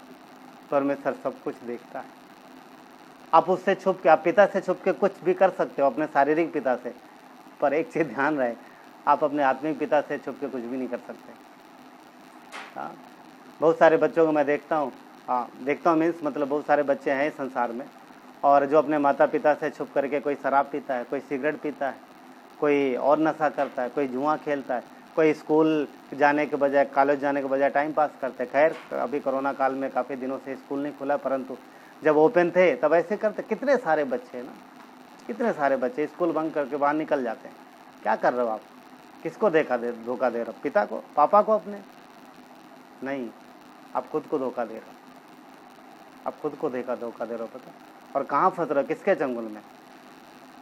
परमेश्वर सब कुछ देखता है। आप उससे छुप के, आप पिता से छुप के कुछ भी कर सकते हो, अपने शारीरिक पिता से, पर एक चीज़ ध्यान रहे, आप अपने आत्मिक पिता से छुप के कुछ भी नहीं कर सकते। बहुत सारे बच्चों को मैं देखता हूँ मीन्स मतलब बहुत सारे बच्चे हैं संसार में, और जो अपने माता पिता से छुप करके कोई शराब पीता है, कोई सिगरेट पीता है, कोई और नशा करता है, कोई जुआ खेलता है, कोई स्कूल जाने के बजाय, कॉलेज जाने के बजाय टाइम पास करते हैं। खैर अभी कोरोना काल में काफ़ी दिनों से स्कूल नहीं खुला, परंतु जब ओपन थे तब ऐसे करते। कितने सारे बच्चे ना, कितने सारे बच्चे स्कूल बंक करके बाहर निकल जाते हैं। क्या कर रहे हो आप? किसको धोखा दे रहे हो? पिता को, पापा को अपने? नहीं, आप खुद को धोखा दे रहे हो, आप खुद को धोखा दे रहे हो। पता और कहाँ फंस रहे हो? किसके चंगुल में?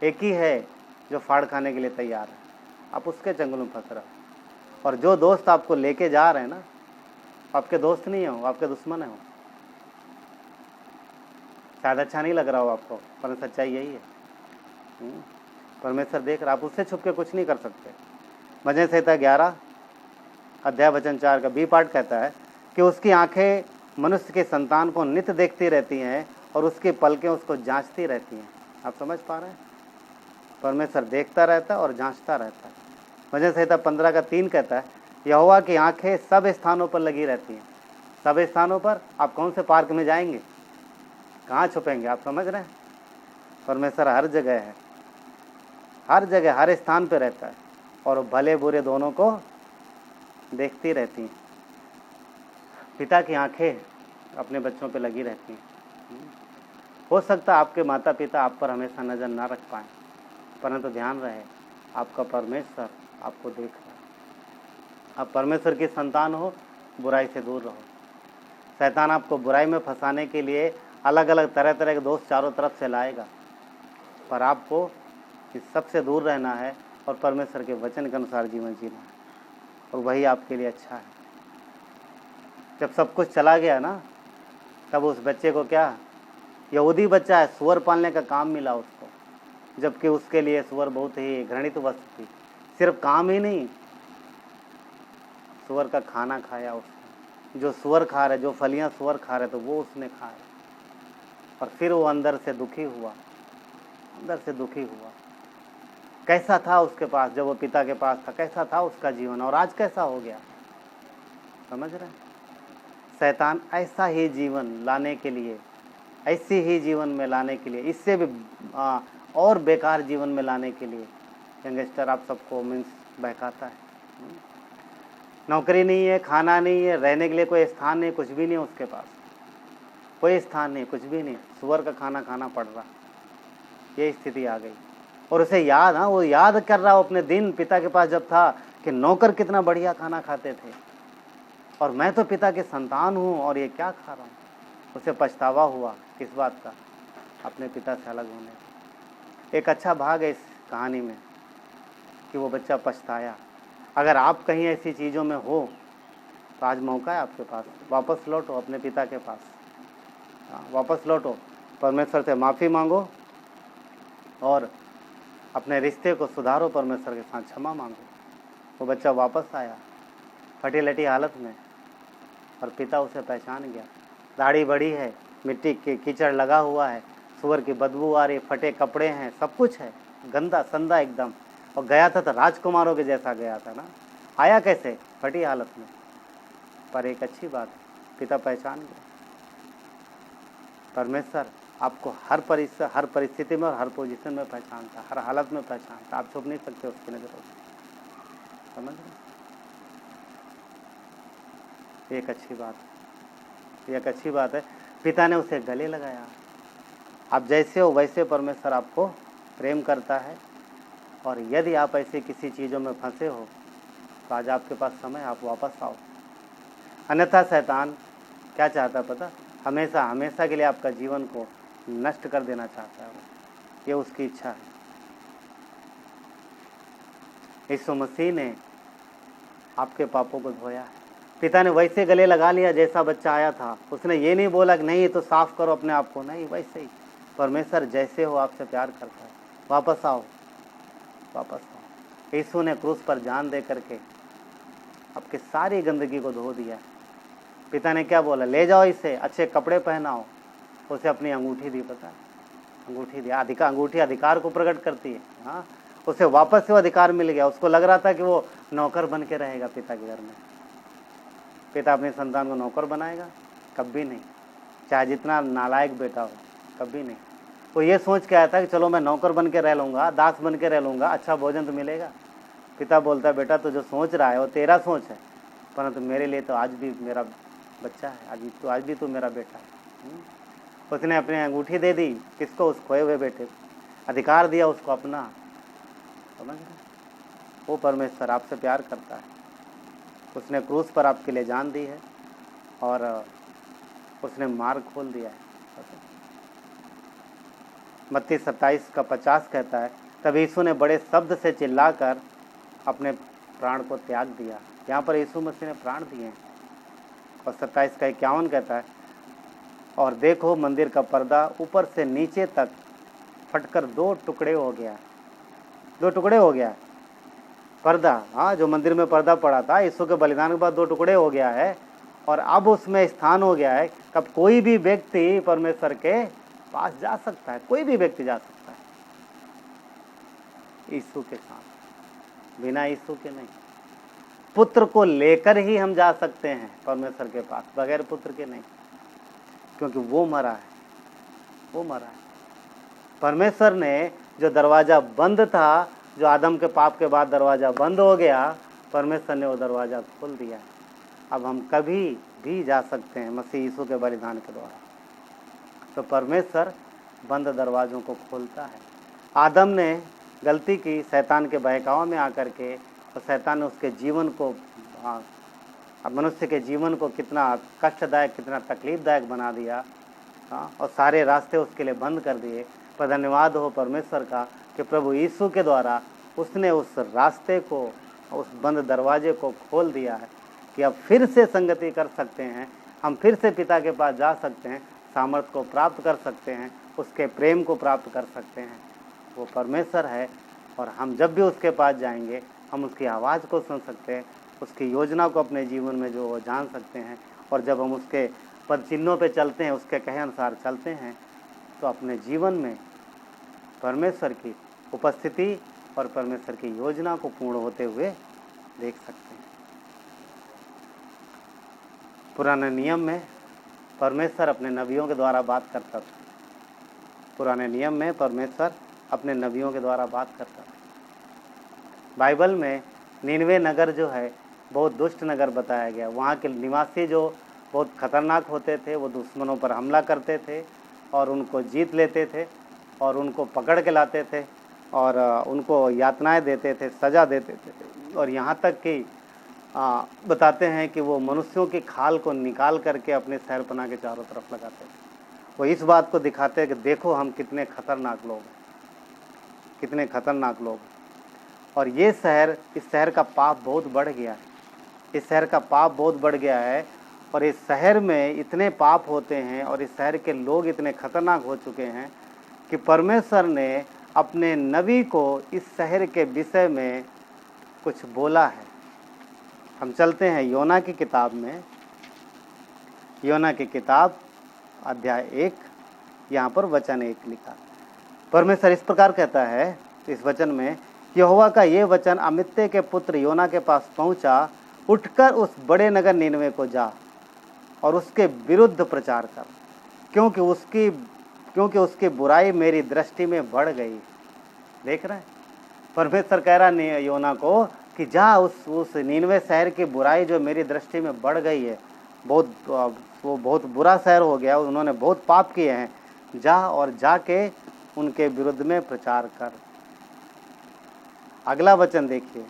एक ही है जो फाड़ खाने के लिए तैयार है, आप उसके चंगुल में फंस रहे हो। और जो दोस्त आपको लेके जा रहे हैं ना, आपके दोस्त नहीं हो, आपके दुश्मन है। शायद अच्छा नहीं लग रहा हो आपको, पर सच्चाई यही है। परमेश्वर देख रहा, आप उससे छुप के कुछ नहीं कर सकते। भजन संहिता 11 अध्याय वचन 4 का बी पार्ट कहता है कि उसकी आंखें मनुष्य के संतान को नित्य देखती रहती हैं और उसकी पलकें उसको जांचती रहती हैं। आप समझ पा रहे हैं? परमेश्वर देखता रहता है और जांचता रहता है। भजन संहिता 15 का 3 कहता है, यहोवा की आंखें सब स्थानों पर लगी रहती हैं। सब स्थानों पर? आप कौन से पार्क में जाएंगे, कहाँ छुपेंगे? आप समझ रहे हैं? परमेश्वर हर जगह है, हर जगह, हर स्थान पे रहता है और भले बुरे दोनों को देखती रहती हैं। पिता की आंखें अपने बच्चों पे लगी रहती हैं। हो सकता है आपके माता पिता आप पर हमेशा नज़र ना रख पाएँ, परंतु ध्यान रहे, आपका परमेश्वर आपको देख रहा है। आप परमेश्वर की संतान हो, बुराई से दूर रहो। शैतान आपको बुराई में फंसाने के लिए अलग अलग तरह तरह के दोस्त चारों तरफ से लाएगा, पर आपको इस सबसे दूर रहना है और परमेश्वर के वचन के अनुसार जीवन जीना है, और वही आपके लिए अच्छा है। जब सब कुछ चला गया ना, तब उस बच्चे को क्या, यहूदी बच्चा है, सुअर पालने का काम मिला उसको। जबकि उसके लिए सुअर बहुत ही घृणित वस्तु थी। सिर्फ काम ही नहीं, सुअर का खाना खाया उसने। जो सुअर खा रहे, जो फलियां सुअर खा रहे, तो वो उसने खाया। और फिर वो अंदर से दुखी हुआ, अंदर से दुखी हुआ। कैसा था उसके पास, जब वो पिता के पास था, कैसा था उसका जीवन, और आज कैसा हो गया। समझ रहे हैं? शैतान ऐसा ही जीवन लाने के लिए, ऐसी ही जीवन में लाने के लिए, इससे भी और बेकार जीवन में लाने के लिए यंगस्टर आप सबको मीन्स बहकाता है। नौकरी नहीं है, खाना नहीं है, रहने के लिए कोई स्थान नहीं, कुछ भी नहीं है उसके पास, कोई स्थान नहीं, कुछ भी नहीं, सुअर का खाना खाना पड़ रहा। ये स्थिति आ गई। और उसे याद, वो याद कर रहा हो अपने दिन पिता के पास जब था कि नौकर कितना बढ़िया खाना खाते थे और मैं तो पिता के संतान हूँ और ये क्या खा रहा हूँ। उसे पछतावा हुआ किस बात का, अपने पिता से अलग होने का। एक अच्छा भाग है इस कहानी में कि वो बच्चा पछताया। अगर आप कहीं ऐसी चीज़ों में हो तो आज मौका है आपके पास, वापस लौटो अपने पिता के पास। वापस लौटो, परमेश्वर से माफ़ी मांगो और अपने रिश्ते को सुधारो, परमेश्वर के साथ क्षमा मांगो। वो बच्चा वापस आया फटी लटी हालत में और पिता उसे पहचान गया। दाढ़ी बड़ी है, मिट्टी के कीचड़ लगा हुआ है, सुअर की बदबू आ रही, फटे कपड़े हैं, सब कुछ है, गंदा संदा एकदम। और गया था तो राजकुमारों के जैसा गया था ना। आया कैसे? फटी हालत में। पर एक अच्छी बात है, पिता पहचान गया। परमेश्वर आपको हर परिस्थिति में और हर पोजीशन में पहचानता, हर हालत में पहचानता। आप छुप नहीं सकते उसकी नजरों से। समझ रहे? एक अच्छी बात है, एक अच्छी बात है। पिता ने उसे गले लगाया। आप जैसे हो वैसे परमेश्वर आपको प्रेम करता है। और यदि आप ऐसे किसी चीज़ों में फंसे हो तो आज आपके पास समय, आप वापस आओ। अन्यथा शैतान क्या चाहता है पता? हमेशा हमेशा के लिए आपका जीवन को नष्ट कर देना चाहता है। ये उसकी इच्छा है। यीशु मसीह ने आपके पापों को धोया है। पिता ने वैसे गले लगा लिया जैसा बच्चा आया था। उसने ये नहीं बोला कि नहीं तो साफ करो अपने आप को, नहीं, वैसे ही परमेश्वर जैसे हो आपसे प्यार करता है। वापस आओ, वापस आओ। यीशु ने क्रूस पर जान दे करके आपकी सारी गंदगी को धो दिया। पिता ने क्या बोला? ले जाओ इसे, अच्छे कपड़े पहनाओ। उसे अपनी अंगूठी दी, पता है? अंगूठी दी। अंगूठी अधिकार को प्रकट करती है। हाँ, उसे वापस से वो अधिकार मिल गया। उसको लग रहा था कि वो नौकर बन के रहेगा पिता के घर में। पिता अपने संतान को नौकर बनाएगा? कभी नहीं, चाहे जितना नालायक बेटा हो, कभी नहीं। वो ये सोच के आया था कि चलो मैं नौकर बन के रह लूँगा, दास बन के रह लूँगा, अच्छा भोजन तो मिलेगा। पिता बोलता है बेटा तो जो सोच रहा है वो तेरा सोच है, परंतु मेरे लिए तो आज भी मेरा बच्चा है, आज भी तू मेरा बेटा है। उसने अपनी अंगूठी दे दी किसको? उस खोए हुए बेटे को। अधिकार दिया उसको अपना। समझ रहे? वो परमेश्वर आपसे प्यार करता है। उसने क्रूस पर आपके लिए जान दी है और उसने मार्ग खोल दिया है। मत्ती 27:50 कहता है, तब यीशु ने बड़े शब्द से चिल्लाकर अपने प्राण को त्याग दिया। यहाँ पर यीशु मसीह ने प्राण दिए हैं। और 27:51 कहता है, और देखो मंदिर का पर्दा ऊपर से नीचे तक फटकर 2 टुकड़े हो गया। 2 टुकड़े हो गया पर्दा। हाँ, जो मंदिर में पर्दा पड़ा था यीशु के बलिदान के बाद 2 टुकड़े हो गया है। और अब उसमें स्थान हो गया है कब कोई भी व्यक्ति परमेश्वर के पास जा सकता है। कोई भी व्यक्ति जा सकता है यीशु के साथ, बिना यीशु के नहीं। पुत्र को लेकर ही हम जा सकते हैं परमेश्वर के पास, बगैर पुत्र के नहीं, क्योंकि वो मरा है, वो मरा है। परमेश्वर ने जो दरवाज़ा बंद था, जो आदम के पाप के बाद दरवाज़ा बंद हो गया, परमेश्वर ने वो दरवाज़ा खोल दिया है। अब हम कभी भी जा सकते हैं मसीह यीशु के बलिदान के द्वारा। तो परमेश्वर बंद दरवाज़ों को खोलता है। आदम ने गलती की शैतान के बहकावे में आकर के, और शैतान ने उसके जीवन को, मनुष्य के जीवन को कितना कष्टदायक, कितना तकलीफदायक बना दिया। और सारे रास्ते उसके लिए बंद कर दिए। पर धन्यवाद हो परमेश्वर का कि प्रभु यीशु के द्वारा उसने उस रास्ते को, उस बंद दरवाजे को खोल दिया है कि अब फिर से संगति कर सकते हैं, हम फिर से पिता के पास जा सकते हैं, सामर्थ्य को प्राप्त कर सकते हैं, उसके प्रेम को प्राप्त कर सकते हैं। वो परमेश्वर है, और हम जब भी उसके पास जाएंगे हम उसकी आवाज़ को सुन सकते हैं, उसकी योजना को अपने जीवन में जो वो जान सकते हैं। और जब हम उसके पद चिन्हों पे चलते हैं, उसके कहे अनुसार चलते हैं, तो अपने जीवन में परमेश्वर की उपस्थिति और परमेश्वर की योजना को पूर्ण होते हुए देख सकते हैं। पुराने नियम में परमेश्वर अपने नबियों के द्वारा बात करता था। पुराने नियम में परमेश्वर अपने नबियों के द्वारा बात करता था। बाइबल में नीनवे नगर जो है बहुत दुष्ट नगर बताया गया। वहाँ के निवासी जो बहुत खतरनाक होते थे, वो दुश्मनों पर हमला करते थे और उनको जीत लेते थे और उनको पकड़ के लाते थे और उनको यातनाएं देते थे, सज़ा देते थे। और यहाँ तक कि बताते हैं कि वो मनुष्यों की खाल को निकाल करके अपने शहरपनाह के चारों तरफ लगाते थे। वो इस बात को दिखाते हैं कि देखो हम कितने खतरनाक लोग हैं, कितने खतरनाक लोग हैं। और ये शहर, इस शहर का पाप बहुत बढ़ गया है। इस शहर का पाप बहुत बढ़ गया है और इस शहर में इतने पाप होते हैं और इस शहर के लोग इतने खतरनाक हो चुके हैं कि परमेश्वर ने अपने नबी को इस शहर के विषय में कुछ बोला है। हम चलते हैं योना की किताब में। योना की किताब अध्याय 1, यहाँ पर वचन 1 लिखा। परमेश्वर इस प्रकार कहता है इस वचन में, यहोवा का ये वचन अमित्ते के पुत्र योना के पास पहुँचा, उठकर उस बड़े नगर नीनवे को जा और उसके विरुद्ध प्रचार कर, क्योंकि उसकी बुराई मेरी दृष्टि में बढ़ गई। देख रहे हैं, परमेश्वर कह रहा है योना को कि जा उस नीनवे शहर की बुराई जो मेरी दृष्टि में बढ़ गई है, वो बहुत बुरा शहर हो गया, उन्होंने बहुत पाप किए हैं, जा और जाके उनके विरुद्ध में प्रचार कर। अगला वचन देखिए,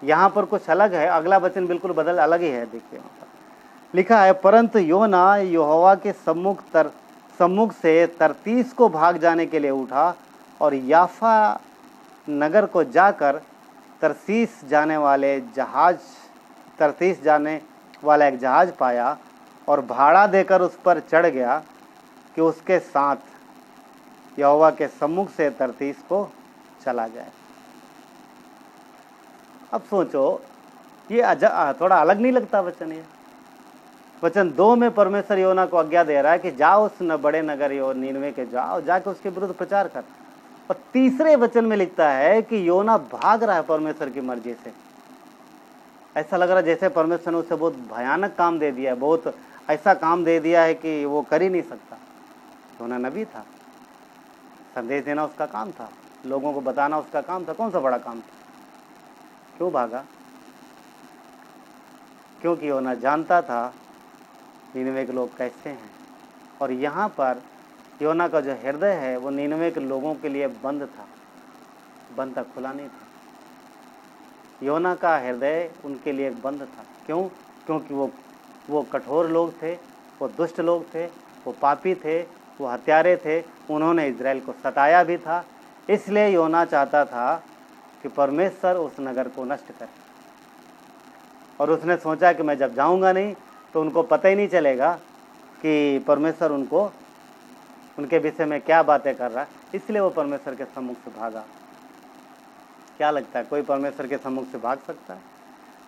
यहाँ पर कुछ अलग है, अगला वचन बिल्कुल अलग ही है। देखिए वहाँ पर लिखा है, परंतु योना यहोवा के सम्मुख से तर्तीस को भाग जाने के लिए उठा और याफा नगर को जाकर तर्तीस जाने वाला एक जहाज पाया और भाड़ा देकर उस पर चढ़ गया कि उसके साथ यहोवा के सम्मुख से तर्तीस को चला जाए। अब सोचो, ये थोड़ा अलग नहीं लगता वचन? ये वचन 2 में परमेश्वर योना को आज्ञा दे रहा है कि जाओ उस बड़े नगर नीनवे के जाओ, जाके उसके विरुद्ध प्रचार कर। और तीसरे वचन में लिखता है कि योना भाग रहा है परमेश्वर की मर्जी से। ऐसा लग रहा है जैसे परमेश्वर ने उसे बहुत भयानक काम दे दिया है, बहुत ऐसा काम दे दिया है कि वो कर ही नहीं सकता। योना नबी था, संदेश देना उसका काम था, लोगों को बताना उसका काम था। कौन सा बड़ा काम था? क्यों भागा? क्योंकि योना जानता था नीनवे के लोग कैसे हैं। और यहाँ पर योना का जो हृदय है वो नीनवे के लोगों के लिए बंद था, बंद था, खुला नहीं था। योना का हृदय उनके लिए बंद था। क्यों? क्योंकि वो कठोर लोग थे, वो दुष्ट लोग थे, वो पापी थे, वो हत्यारे थे, उन्होंने इजराइल को सताया भी था। इसलिए योना चाहता था कि परमेश्वर उस नगर को नष्ट करे। और उसने सोचा कि मैं जब जाऊंगा नहीं तो उनको पता ही नहीं चलेगा कि परमेश्वर उनके विषय में क्या बातें कर रहा है। इसलिए वो परमेश्वर के सम्मुख से भागा। क्या लगता है, कोई परमेश्वर के सम्मुख से भाग सकता है?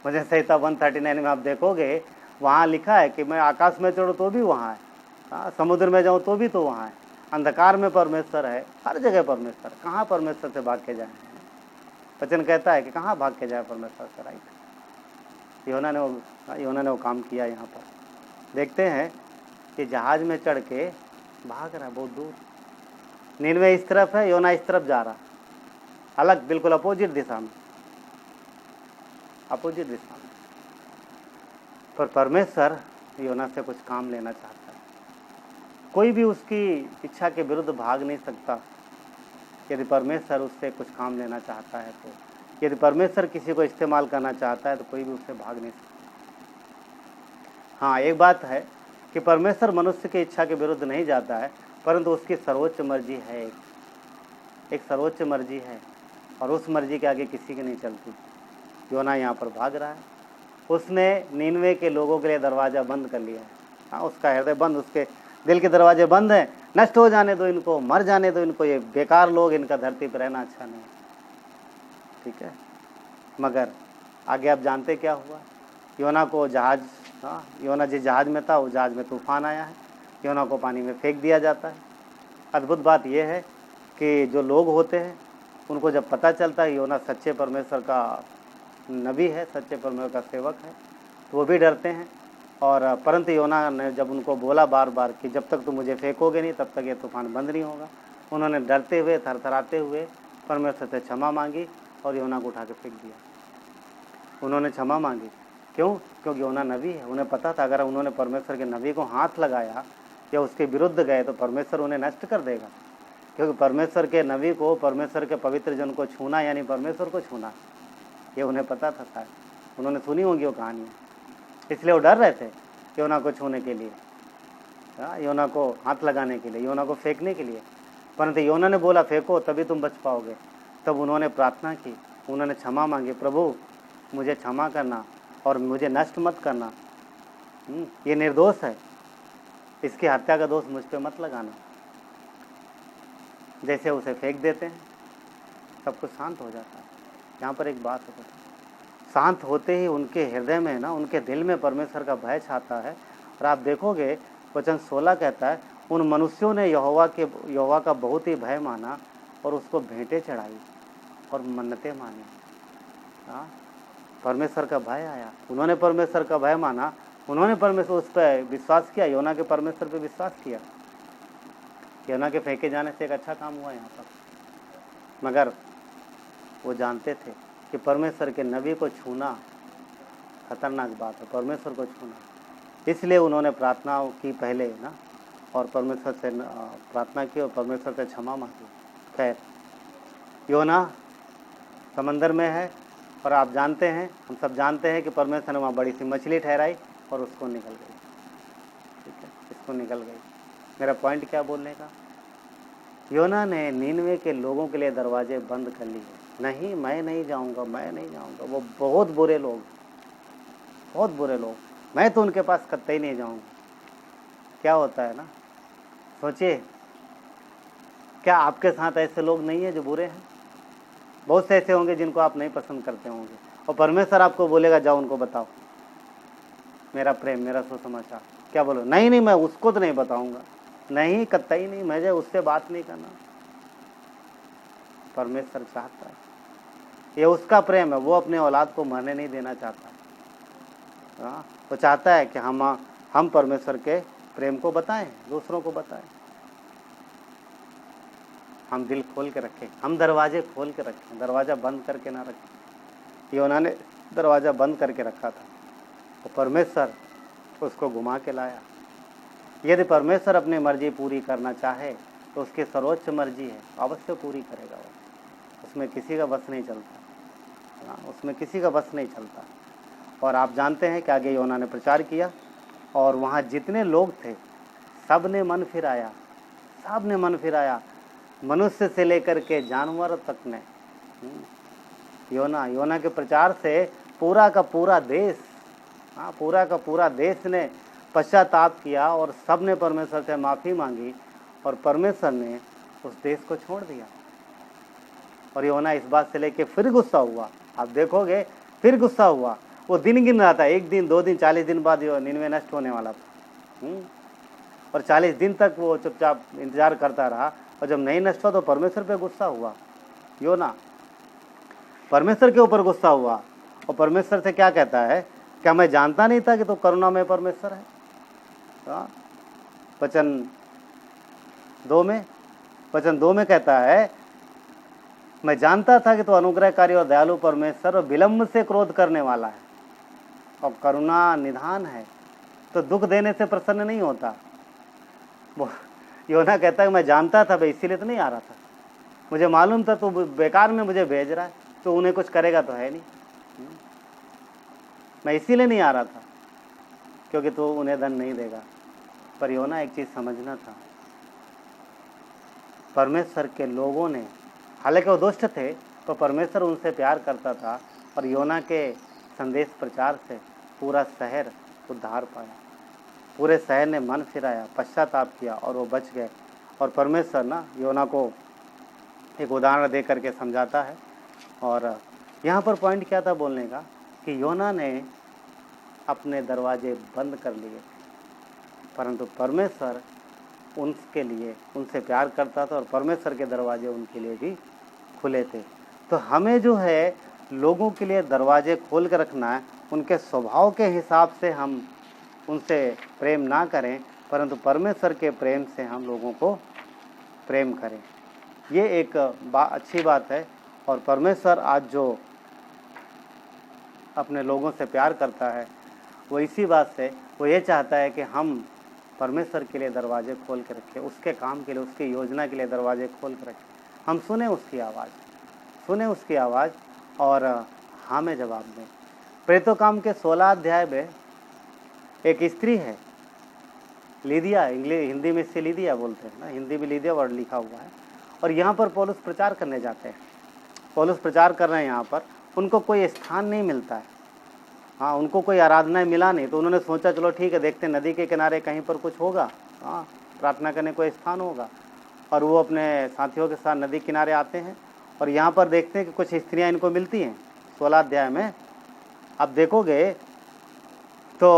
मुझे संहिता 139 में आप देखोगे, वहाँ लिखा है कि मैं आकाश में चढ़ूँ तो भी वहाँ है, समुद्र में जाऊँ तो भी तो वहाँ है, अंधकार में परमेश्वर है, हर जगह परमेश्वर। कहाँ परमेश्वर से भाग के जाए? वचन कहता है कि कहाँ भाग के जाए परमेश्वर से। राइट, योना ने वो काम किया। यहाँ पर देखते हैं कि जहाज में चढ़ के भाग रहा है बहुत दूर। नीनवे इस तरफ है, योना इस तरफ जा रहा, अलग, बिल्कुल अपोजिट दिशा में, अपोजिट दिशा में। पर परमेश्वर योना से कुछ काम लेना चाहता है। कोई भी उसकी इच्छा के विरुद्ध भाग नहीं सकता। यदि परमेश्वर उससे कुछ काम लेना चाहता है तो, यदि परमेश्वर किसी को इस्तेमाल करना चाहता है तो कोई भी उससे भाग नहीं सकता। हाँ, एक बात है कि परमेश्वर मनुष्य की इच्छा के विरुद्ध नहीं जाता है, परंतु उसकी सर्वोच्च मर्जी है, एक सर्वोच्च मर्जी है, और उस मर्जी के आगे किसी की नहीं चलती। योना यहाँ पर भाग रहा है, उसने नीनवे के लोगों के लिए दरवाज़ा बंद कर लिया है। हाँ, उसका हृदय बंद, उसके दिल के दरवाजे बंद हैं, नष्ट हो जाने दो इनको, मर जाने दो इनको, ये बेकार लोग, इनका धरती पर रहना अच्छा नहीं। ठीक है, मगर आगे आप जानते क्या हुआ? योना को जहाज, योना जिस जहाज में था, उस जहाज में तूफान आया है, योना को पानी में फेंक दिया जाता है। अद्भुत बात यह है कि जो लोग होते हैं उनको जब पता चलता है योना सच्चे परमेश्वर का नबी है, सच्चे परमेश्वर का सेवक है, तो वो भी डरते हैं। और परंतु योना ने जब उनको बोला बार बार कि जब तक तुम मुझे फेंकोगे नहीं तब तक ये तूफान बंद नहीं होगा, उन्होंने डरते हुए, थरथराते हुए परमेश्वर से क्षमा मांगी और योना को उठा के फेंक दिया। उन्होंने क्षमा मांगी, क्यों? क्योंकि योना नबी है। उन्हें पता था अगर उन्होंने परमेश्वर के नबी को हाथ लगाया या उसके विरुद्ध गए तो परमेश्वर उन्हें नष्ट कर देगा, क्योंकि परमेश्वर के नबी को, परमेश्वर के पवित्र जन को छूना यानी परमेश्वर को छूना, ये उन्हें पता था। शायद उन्होंने सुनी होंगी वो कहानी, इसलिए वो डर रहे थे योना को छूने के लिए, योना को हाथ लगाने के लिए, योना को फेंकने के लिए। परंतु योना ने बोला फेंको तभी तुम बच पाओगे। तब उन्होंने प्रार्थना की, उन्होंने क्षमा मांगी, प्रभु मुझे क्षमा करना और मुझे नष्ट मत करना, ये निर्दोष है, इसकी हत्या का दोष मुझ पे मत लगाना। जैसे उसे फेंक देते हैं सब कुछ शांत हो जाता है। यहाँ पर एक बात है, शांत होते ही उनके हृदय में ना, उनके दिल में परमेश्वर का भय छाता है। और आप देखोगे वचन 16 कहता है उन मनुष्यों ने यहोवा का बहुत ही भय माना और उसको भेंटें चढ़ाई और मन्नतें मानी। परमेश्वर का भय आया, उन्होंने परमेश्वर का भय माना, उन्होंने परमेश्वर उस पर विश्वास किया, योना के परमेश्वर पे विश्वास किया। योना के फेंके जाने से एक अच्छा काम हुआ यहाँ पर। मगर वो जानते थे कि परमेश्वर के नबी को छूना खतरनाक बात है, परमेश्वर को छूना। इसलिए उन्होंने प्रार्थना की पहले ना, और परमेश्वर से प्रार्थना की और परमेश्वर से क्षमा मांगी। खैर योना समंदर में है और आप जानते हैं, हम सब जानते हैं कि परमेश्वर ने वहाँ बड़ी सी मछली ठहराई और उसको निकल गई। ठीक है, इसको निकल गई। मेरा पॉइंट क्या बोलने का, योना ने नीनवे के लोगों के लिए दरवाजे बंद कर लिए। नहीं, मैं नहीं जाऊंगा, मैं नहीं जाऊंगा, वो बहुत बुरे लोग, बहुत बुरे लोग, मैं तो उनके पास कतई नहीं जाऊंगा। क्या होता है ना, सोचिए, क्या आपके साथ ऐसे लोग नहीं है जो बुरे हैं? बहुत से ऐसे होंगे जिनको आप नहीं पसंद करते होंगे, और परमेश्वर आपको बोलेगा जाओ उनको बताओ मेरा प्रेम, मेरा सुसमाचार। क्या बोलो? नहीं नहीं, मैं उसको तो नहीं बताऊंगा, नहीं, कतई नहीं, मुझे उससे बात नहीं करना। परमेश्वर चाहता है, ये उसका प्रेम है, वो अपने औलाद को मरने नहीं देना चाहता। वो चाहता है कि हम परमेश्वर के प्रेम को बताएं, दूसरों को बताएं, हम दिल खोल के रखें, हम दरवाजे खोल के रखें, दरवाज़ा बंद करके ना रखें। योना ने दरवाज़ा बंद करके रखा था, तो परमेश्वर उसको घुमा के लाया। यदि परमेश्वर अपनी मर्जी पूरी करना चाहे तो उसकी सर्वोच्च मर्जी है, अवश्य पूरी करेगा वो, उसमें किसी का बस नहीं चलता, उसमें किसी का बस नहीं चलता। और आप जानते हैं कि आगे योना ने प्रचार किया और वहाँ जितने लोग थे सब ने मन फिराया, सब ने मन फिराया, मनुष्य से लेकर के जानवर तक ने। योना के प्रचार से पूरा का पूरा देश, पूरा का पूरा देश ने पश्चाताप किया और सब ने परमेश्वर से माफ़ी मांगी और परमेश्वर ने उस देश को छोड़ दिया। और योना इस बात से लेके फिर गुस्सा हुआ, आप देखोगे फिर गुस्सा हुआ। वो दिन गिन रहा था, 1 दिन 2 दिन 40 दिन बाद निनवे नष्ट होने वाला था, और 40 दिन तक वो चुपचाप इंतजार करता रहा, और जब नहीं नष्ट हुआ तो परमेश्वर पे गुस्सा हुआ। योना परमेश्वर के ऊपर गुस्सा हुआ और परमेश्वर से क्या कहता है, क्या मैं जानता नहीं था कि तो करुणा में परमेश्वर है? वचन 2 में कहता है, मैं जानता था कि तो अनुग्रहकारी और दयालु परमेश्वर और विलम्ब से क्रोध करने वाला है और करुणा निधान है, तो दुख देने से प्रसन्न नहीं होता। वो योना कहता है मैं जानता था, भाई इसीलिए तो नहीं आ रहा था, मुझे मालूम था तो बेकार में मुझे भेज रहा है, तो उन्हें कुछ करेगा तो है नहीं, मैं इसीलिए नहीं आ रहा था क्योंकि तो उन्हें धन नहीं देगा। पर योना एक चीज़ समझना था, परमेश्वर के लोगों ने, हालांकि वो दुष्ट थे तो परमेश्वर उनसे प्यार करता था, और योना के संदेश प्रचार से पूरा शहर उद्धार पाया, पूरे शहर ने मन फिराया, पश्चाताप किया और वो बच गए। और परमेश्वर ना योना को एक उदाहरण दे करके समझाता है। और यहाँ पर पॉइंट क्या था बोलने का कि योना ने अपने दरवाजे बंद कर लिए, परंतु परमेश्वर उनके लिए उनसे प्यार करता था और परमेश्वर के दरवाजे उनके लिए भी खुले थे। तो हमें जो है लोगों के लिए दरवाजे खोल कर रखना है। उनके स्वभाव के हिसाब से हम उनसे प्रेम ना करें, परंतु परमेश्वर के प्रेम से हम लोगों को प्रेम करें। ये एक अच्छी बात है। और परमेश्वर आज जो अपने लोगों से प्यार करता है वो इसी बात से, वो ये चाहता है कि हम परमेश्वर के लिए दरवाजे खोल के रखें, उसके काम के लिए, उसकी योजना के लिए दरवाजे खोल के रखें। हम सुने उसकी आवाज़ और हाँ में जवाब दें। प्रेरितों काम के 16 अध्याय में एक स्त्री है लीदिया, हिंदी में इसे लीदिया बोलते हैं ना, हिंदी में लीदिया वर्ड लिखा हुआ है। और यहाँ पर पौलुस प्रचार करने जाते हैं, पौलुस प्रचार कर रहे हैं यहाँ पर। उनको कोई स्थान नहीं मिलता है, हाँ उनको कोई आराधना मिला नहीं, तो उन्होंने सोचा चलो ठीक है देखते हैं नदी के किनारे कहीं पर कुछ होगा, हाँ प्रार्थना करने कोई स्थान होगा। और वो अपने साथियों के साथ नदी किनारे आते हैं और यहाँ पर देखते हैं कि कुछ स्त्रियाँ इनको मिलती हैं 16 अध्याय में। अब देखोगे तो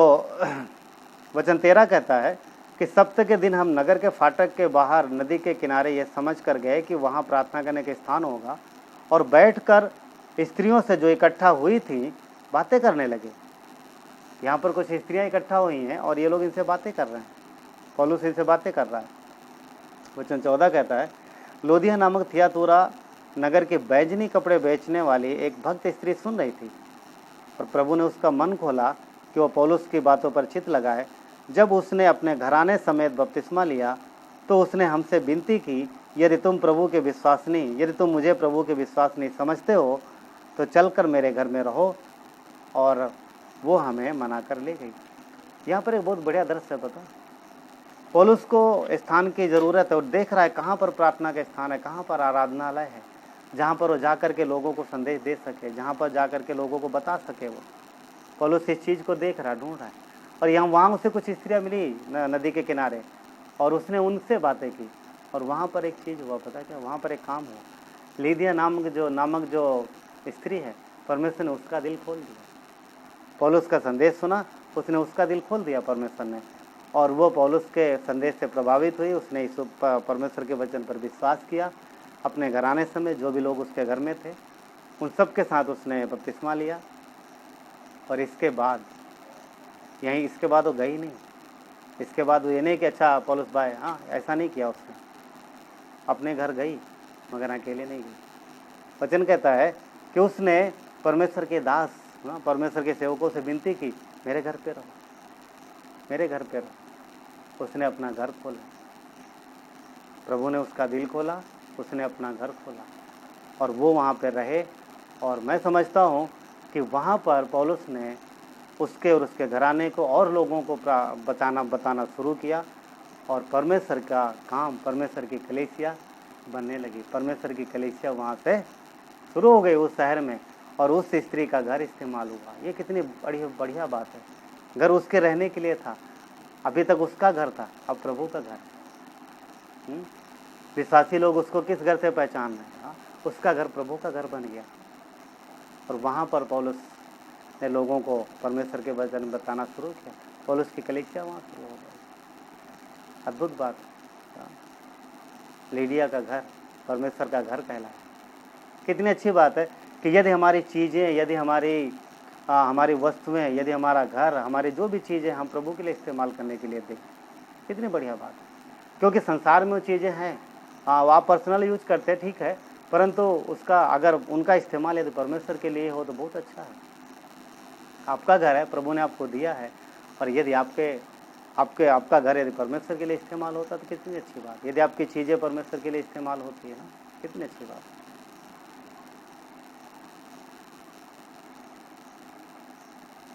वचन 13 कहता है कि सप्ताह के दिन हम नगर के फाटक के बाहर नदी के किनारे ये समझ कर गए कि वहाँ प्रार्थना करने के स्थान होगा, और बैठकर स्त्रियों से जो इकट्ठा हुई थी बातें करने लगे। यहाँ पर कुछ स्त्रियाँ इकट्ठा हुई हैं और ये लोग इनसे बातें कर रहे हैं, पौलुस इनसे बातें कर रहा है। वचन 14 कहता है लोदिया नामक थियातुरा नगर के बैजनी कपड़े बेचने वाली एक भक्त स्त्री सुन रही थी, और प्रभु ने उसका मन खोला कि वो पौलुस की बातों पर चित्त लगाए। जब उसने अपने घराने समेत बपतिस्मा लिया तो उसने हमसे विनती की, यदि तुम मुझे प्रभु के विश्वासनीय समझते हो तो चलकर मेरे घर में रहो, और वो हमें मना कर ले गई। यहाँ पर एक बहुत बढ़िया दृश्य है। पता पौलुस को स्थान की ज़रूरत है और देख रहा है कहाँ पर प्रार्थना का स्थान है, कहाँ पर आराधनालय है, जहाँ पर वो जा कर के लोगों को संदेश दे सके, जहाँ पर जा कर के लोगों को बता सके। वो पौलुस इस चीज़ को देख रहा, ढूंढ रहा है। और यहाँ वहाँ उसे कुछ स्त्रियाँ मिली नदी के किनारे, और उसने उनसे बातें की, और वहाँ पर एक चीज़ हुआ, पता क्या, वहाँ पर एक काम हुआ। लीदिया नामक जो स्त्री है, परमेश्वर ने उसका दिल खोल दिया। पौलुस का संदेश सुना, उसने उसका दिल खोल दिया परमेश्वर ने, और वो पौलुस के संदेश से प्रभावित हुई। उसने इस परमेश्वर के वचन पर विश्वास किया। अपने घराने समेत जो भी लोग उसके घर में थे उन सब के साथ उसने बपतिस्मा लिया। और इसके बाद वो गई नहीं। इसके बाद वो ये नहीं कि अच्छा पौलुस भाई, हाँ ऐसा नहीं किया उसने, अपने घर गई मगर अकेले नहीं गई। वचन कहता है कि उसने परमेश्वर के दास, परमेश्वर के सेवकों से विनती की, मेरे घर पे रहो। उसने अपना घर खोला, प्रभु ने उसका दिल खोला, उसने अपना घर खोला और वो वहाँ पे रहे। और मैं समझता हूँ कि वहाँ पर पौलुस ने उसके और उसके घराने को और लोगों को बताना शुरू किया, और परमेश्वर का काम, परमेश्वर की कलीसिया बनने लगी। परमेश्वर की कलीसिया वहाँ से शुरू हो गई उस शहर में, और उस स्त्री का घर इस्तेमाल हुआ। ये कितनी बढ़िया बात है। घर उसके रहने के लिए था, अभी तक उसका घर था, अब प्रभु का घर। विश्वासी लोग उसको किस घर से पहचान रहे हैं? उसका घर प्रभु का घर बन गया। और वहाँ पर पौलुस ने लोगों को परमेश्वर के वचन बताना शुरू किया। पौलुस की कलीसिया वहाँ शुरू हो गई। अद्भुत बात। लीदिया का घर परमेश्वर का घर कहलाया। कितनी अच्छी बात है कि यदि हमारी चीज़ें, यदि हमारी वस्तुएं, यदि हमारा घर, हमारी जो भी चीज़ें हम प्रभु के लिए इस्तेमाल करने के लिए दें, कितनी बढ़िया बात है। क्योंकि संसार में वो चीज़ें हैं, आप पर्सनल यूज करते हैं, ठीक है, परंतु उसका अगर उनका इस्तेमाल यदि परमेश्वर के लिए हो तो बहुत अच्छा है। आपका घर है, प्रभु ने आपको दिया है, और यदि आपका घर यदि परमेश्वर के लिए इस्तेमाल होता तो कितनी अच्छी बात। यदि आपकी चीज़ें परमेश्वर के लिए इस्तेमाल होती है ना, कितनी अच्छी बात।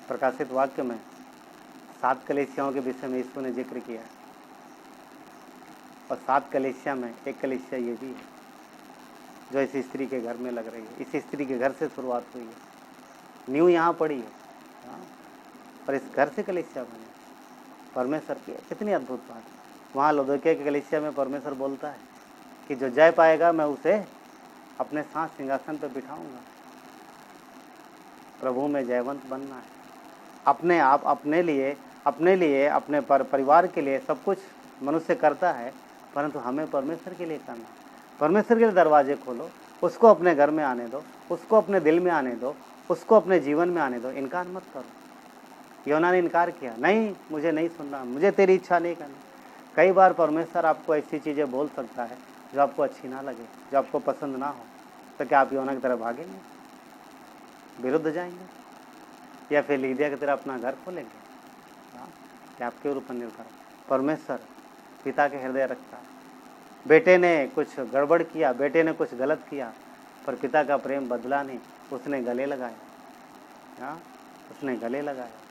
प्रकाशित वाक्य में 7 कलीसियाओं के विषय में यीशु ने जिक्र किया है, और 7 कलीसिया में एक कलीसिया ये भी है जो इस स्त्री के घर में लग रही है। इस स्त्री के घर से शुरुआत हुई है, नींव यहाँ पड़ी है, और इस घर से कलीसिया बनी। परमेश्वर की कितनी अद्भुत बात है। वहाँ लौदोकिया की कलीसिया में परमेश्वर बोलता है कि जो जय पाएगा मैं उसे अपने साथ सिंहासन पर बिठाऊंगा। प्रभु में जयवंत बनना है। अपने आप अपने लिए अपने परिवार के लिए सब कुछ मनुष्य करता है, परंतु हमें परमेश्वर के लिए करना है। परमेश्वर के लिए दरवाजे खोलो, उसको अपने घर में आने दो, उसको अपने दिल में आने दो, उसको अपने जीवन में आने दो। इनकार मत करो। योना ने इनकार किया, नहीं मुझे नहीं सुनना, मुझे तेरी इच्छा नहीं करनी। कई बार परमेश्वर आपको ऐसी चीज़ें बोल सकता है जो आपको अच्छी ना लगे, जो आपको पसंद ना हो, तो क्या आप योना की तरह भागेंगे, विरुद्ध जाएंगे, या फिर लीदिया की तरह अपना घर खोलेंगे? क्या आपके ऊपर निर्भर है। परमेश्वर पिता के हृदय रखता है। बेटे ने कुछ गड़बड़ किया, बेटे ने कुछ गलत किया, पर पिता का प्रेम बदला नहीं, उसने गले लगाया। उसने गले लगाया।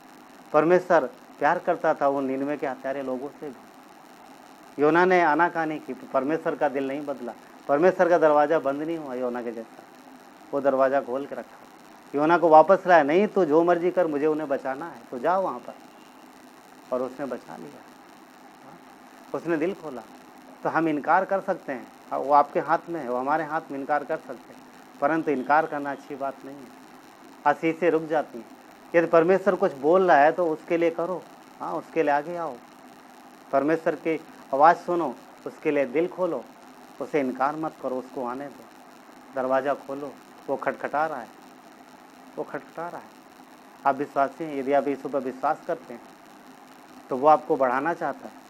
परमेश्वर प्यार करता था वो निनवे के हत्यारे लोगों से भी। योना ने आनाकानी की, परमेश्वर का दिल नहीं बदला। परमेश्वर का दरवाज़ा बंद नहीं हुआ योना के जैसा, वो दरवाज़ा खोल के रखा। योना को वापस लाया, नहीं तो जो मर्जी कर, मुझे उन्हें बचाना है, तो जाओ वहाँ पर। और उसने बचा लिया, उसने दिल खोला। तो हम इनकार कर सकते हैं, वो आपके हाथ में है, वो हमारे हाथ में इनकार कर सकते हैं, परंतु इनकार करना अच्छी बात नहीं है। आशीषें रुक जाती हैं। यदि परमेश्वर कुछ बोल रहा है तो उसके लिए करो, उसके लिए आगे आओ, परमेश्वर की आवाज़ सुनो, उसके लिए दिल खोलो, उसे इनकार मत करो, उसको आने दो। दरवाज़ा खोलो, वो खटखटा रहा है, वो खटखटा रहा है। आप विश्वासी हैं, यदि आप यीशु पर विश्वास करते हैं तो वो आपको बढ़ाना चाहता है,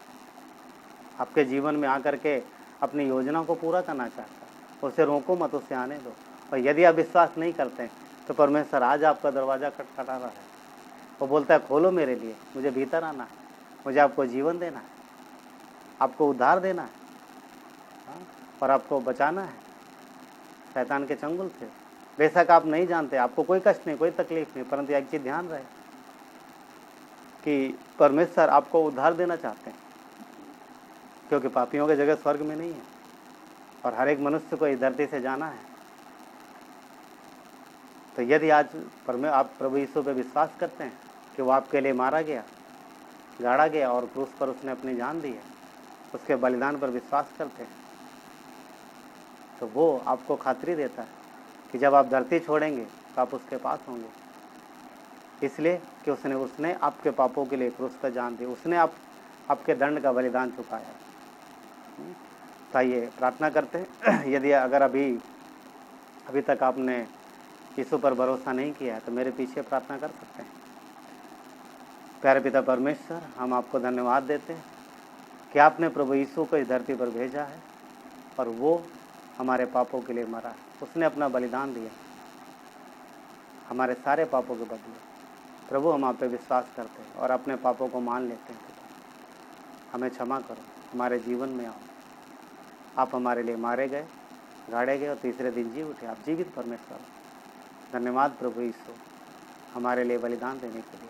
आपके जीवन में आकर के अपनी योजना को पूरा करना चाहता है। उसे रोको मत, उसे आने दो। और यदि आप विश्वास नहीं करते हैं तो परमेश्वर आज आपका दरवाज़ा खटखटा रहा है। वो बोलता है खोलो मेरे लिए, मुझे भीतर आना है, मुझे आपको जीवन देना है, आपको उद्धार देना है, और आपको बचाना है शैतान के चंगुल से। बेशक आप नहीं जानते, आपको कोई कष्ट नहीं, कोई तकलीफ नहीं, परंतु एक चीज़ ध्यान रहे कि परमेश्वर आपको उद्धार देना चाहते हैं, क्योंकि पापियों की जगह स्वर्ग में नहीं है, और हर एक मनुष्य को इस धरती से जाना है। तो यदि आज आप प्रभु यीशु पे विश्वास करते हैं कि वो आपके लिए मारा गया, गाड़ा गया, और क्रूस पर उसने अपनी जान दी है, उसके बलिदान पर विश्वास करते हैं, तो वो आपको खातिरी देता है कि जब आप धरती छोड़ेंगे तो आप उसके पास होंगे, इसलिए कि उसने आपके पापों के लिए क्रूस पर जान दी, उसने आपके दंड का बलिदान चुकाया। तो आइए प्रार्थना करते हैं। यदि अगर अभी तक आपने यीशु पर भरोसा नहीं किया है तो मेरे पीछे प्रार्थना कर सकते हैं। प्यारे पिता परमेश्वर, हम आपको धन्यवाद देते हैं कि आपने प्रभु यीशु को इस धरती पर भेजा है, और वो हमारे पापों के लिए मरा है, उसने अपना बलिदान दिया हमारे सारे पापों के बदले। प्रभु हम आप पे विश्वास करते हैं और अपने पापों को मान लेते हैं। हमें क्षमा करो, हमारे जीवन में आओ। आप हमारे लिए मारे गए, गाड़े गए और तीसरे दिन जी उठे। आप जीवित परमेश्वर। धन्यवाद प्रभु यीशु, हमारे लिए बलिदान देने के लिए।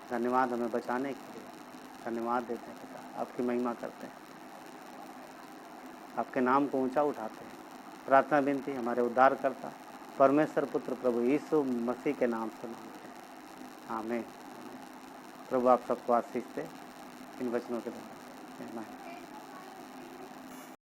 धन्यवाद हमें बचाने के लिए। धन्यवाद देते हैं पिता, आपकी महिमा करते हैं, आपके नाम को ऊंचा उठाते हैं। प्रार्थना विनती हमारे उद्धारकर्ता परमेश्वर पुत्र प्रभु यीशु मसीह के नाम से मांगते हैं, आमीन। प्रभु आप सबको आशीष दे इन वचनों के द्वारा।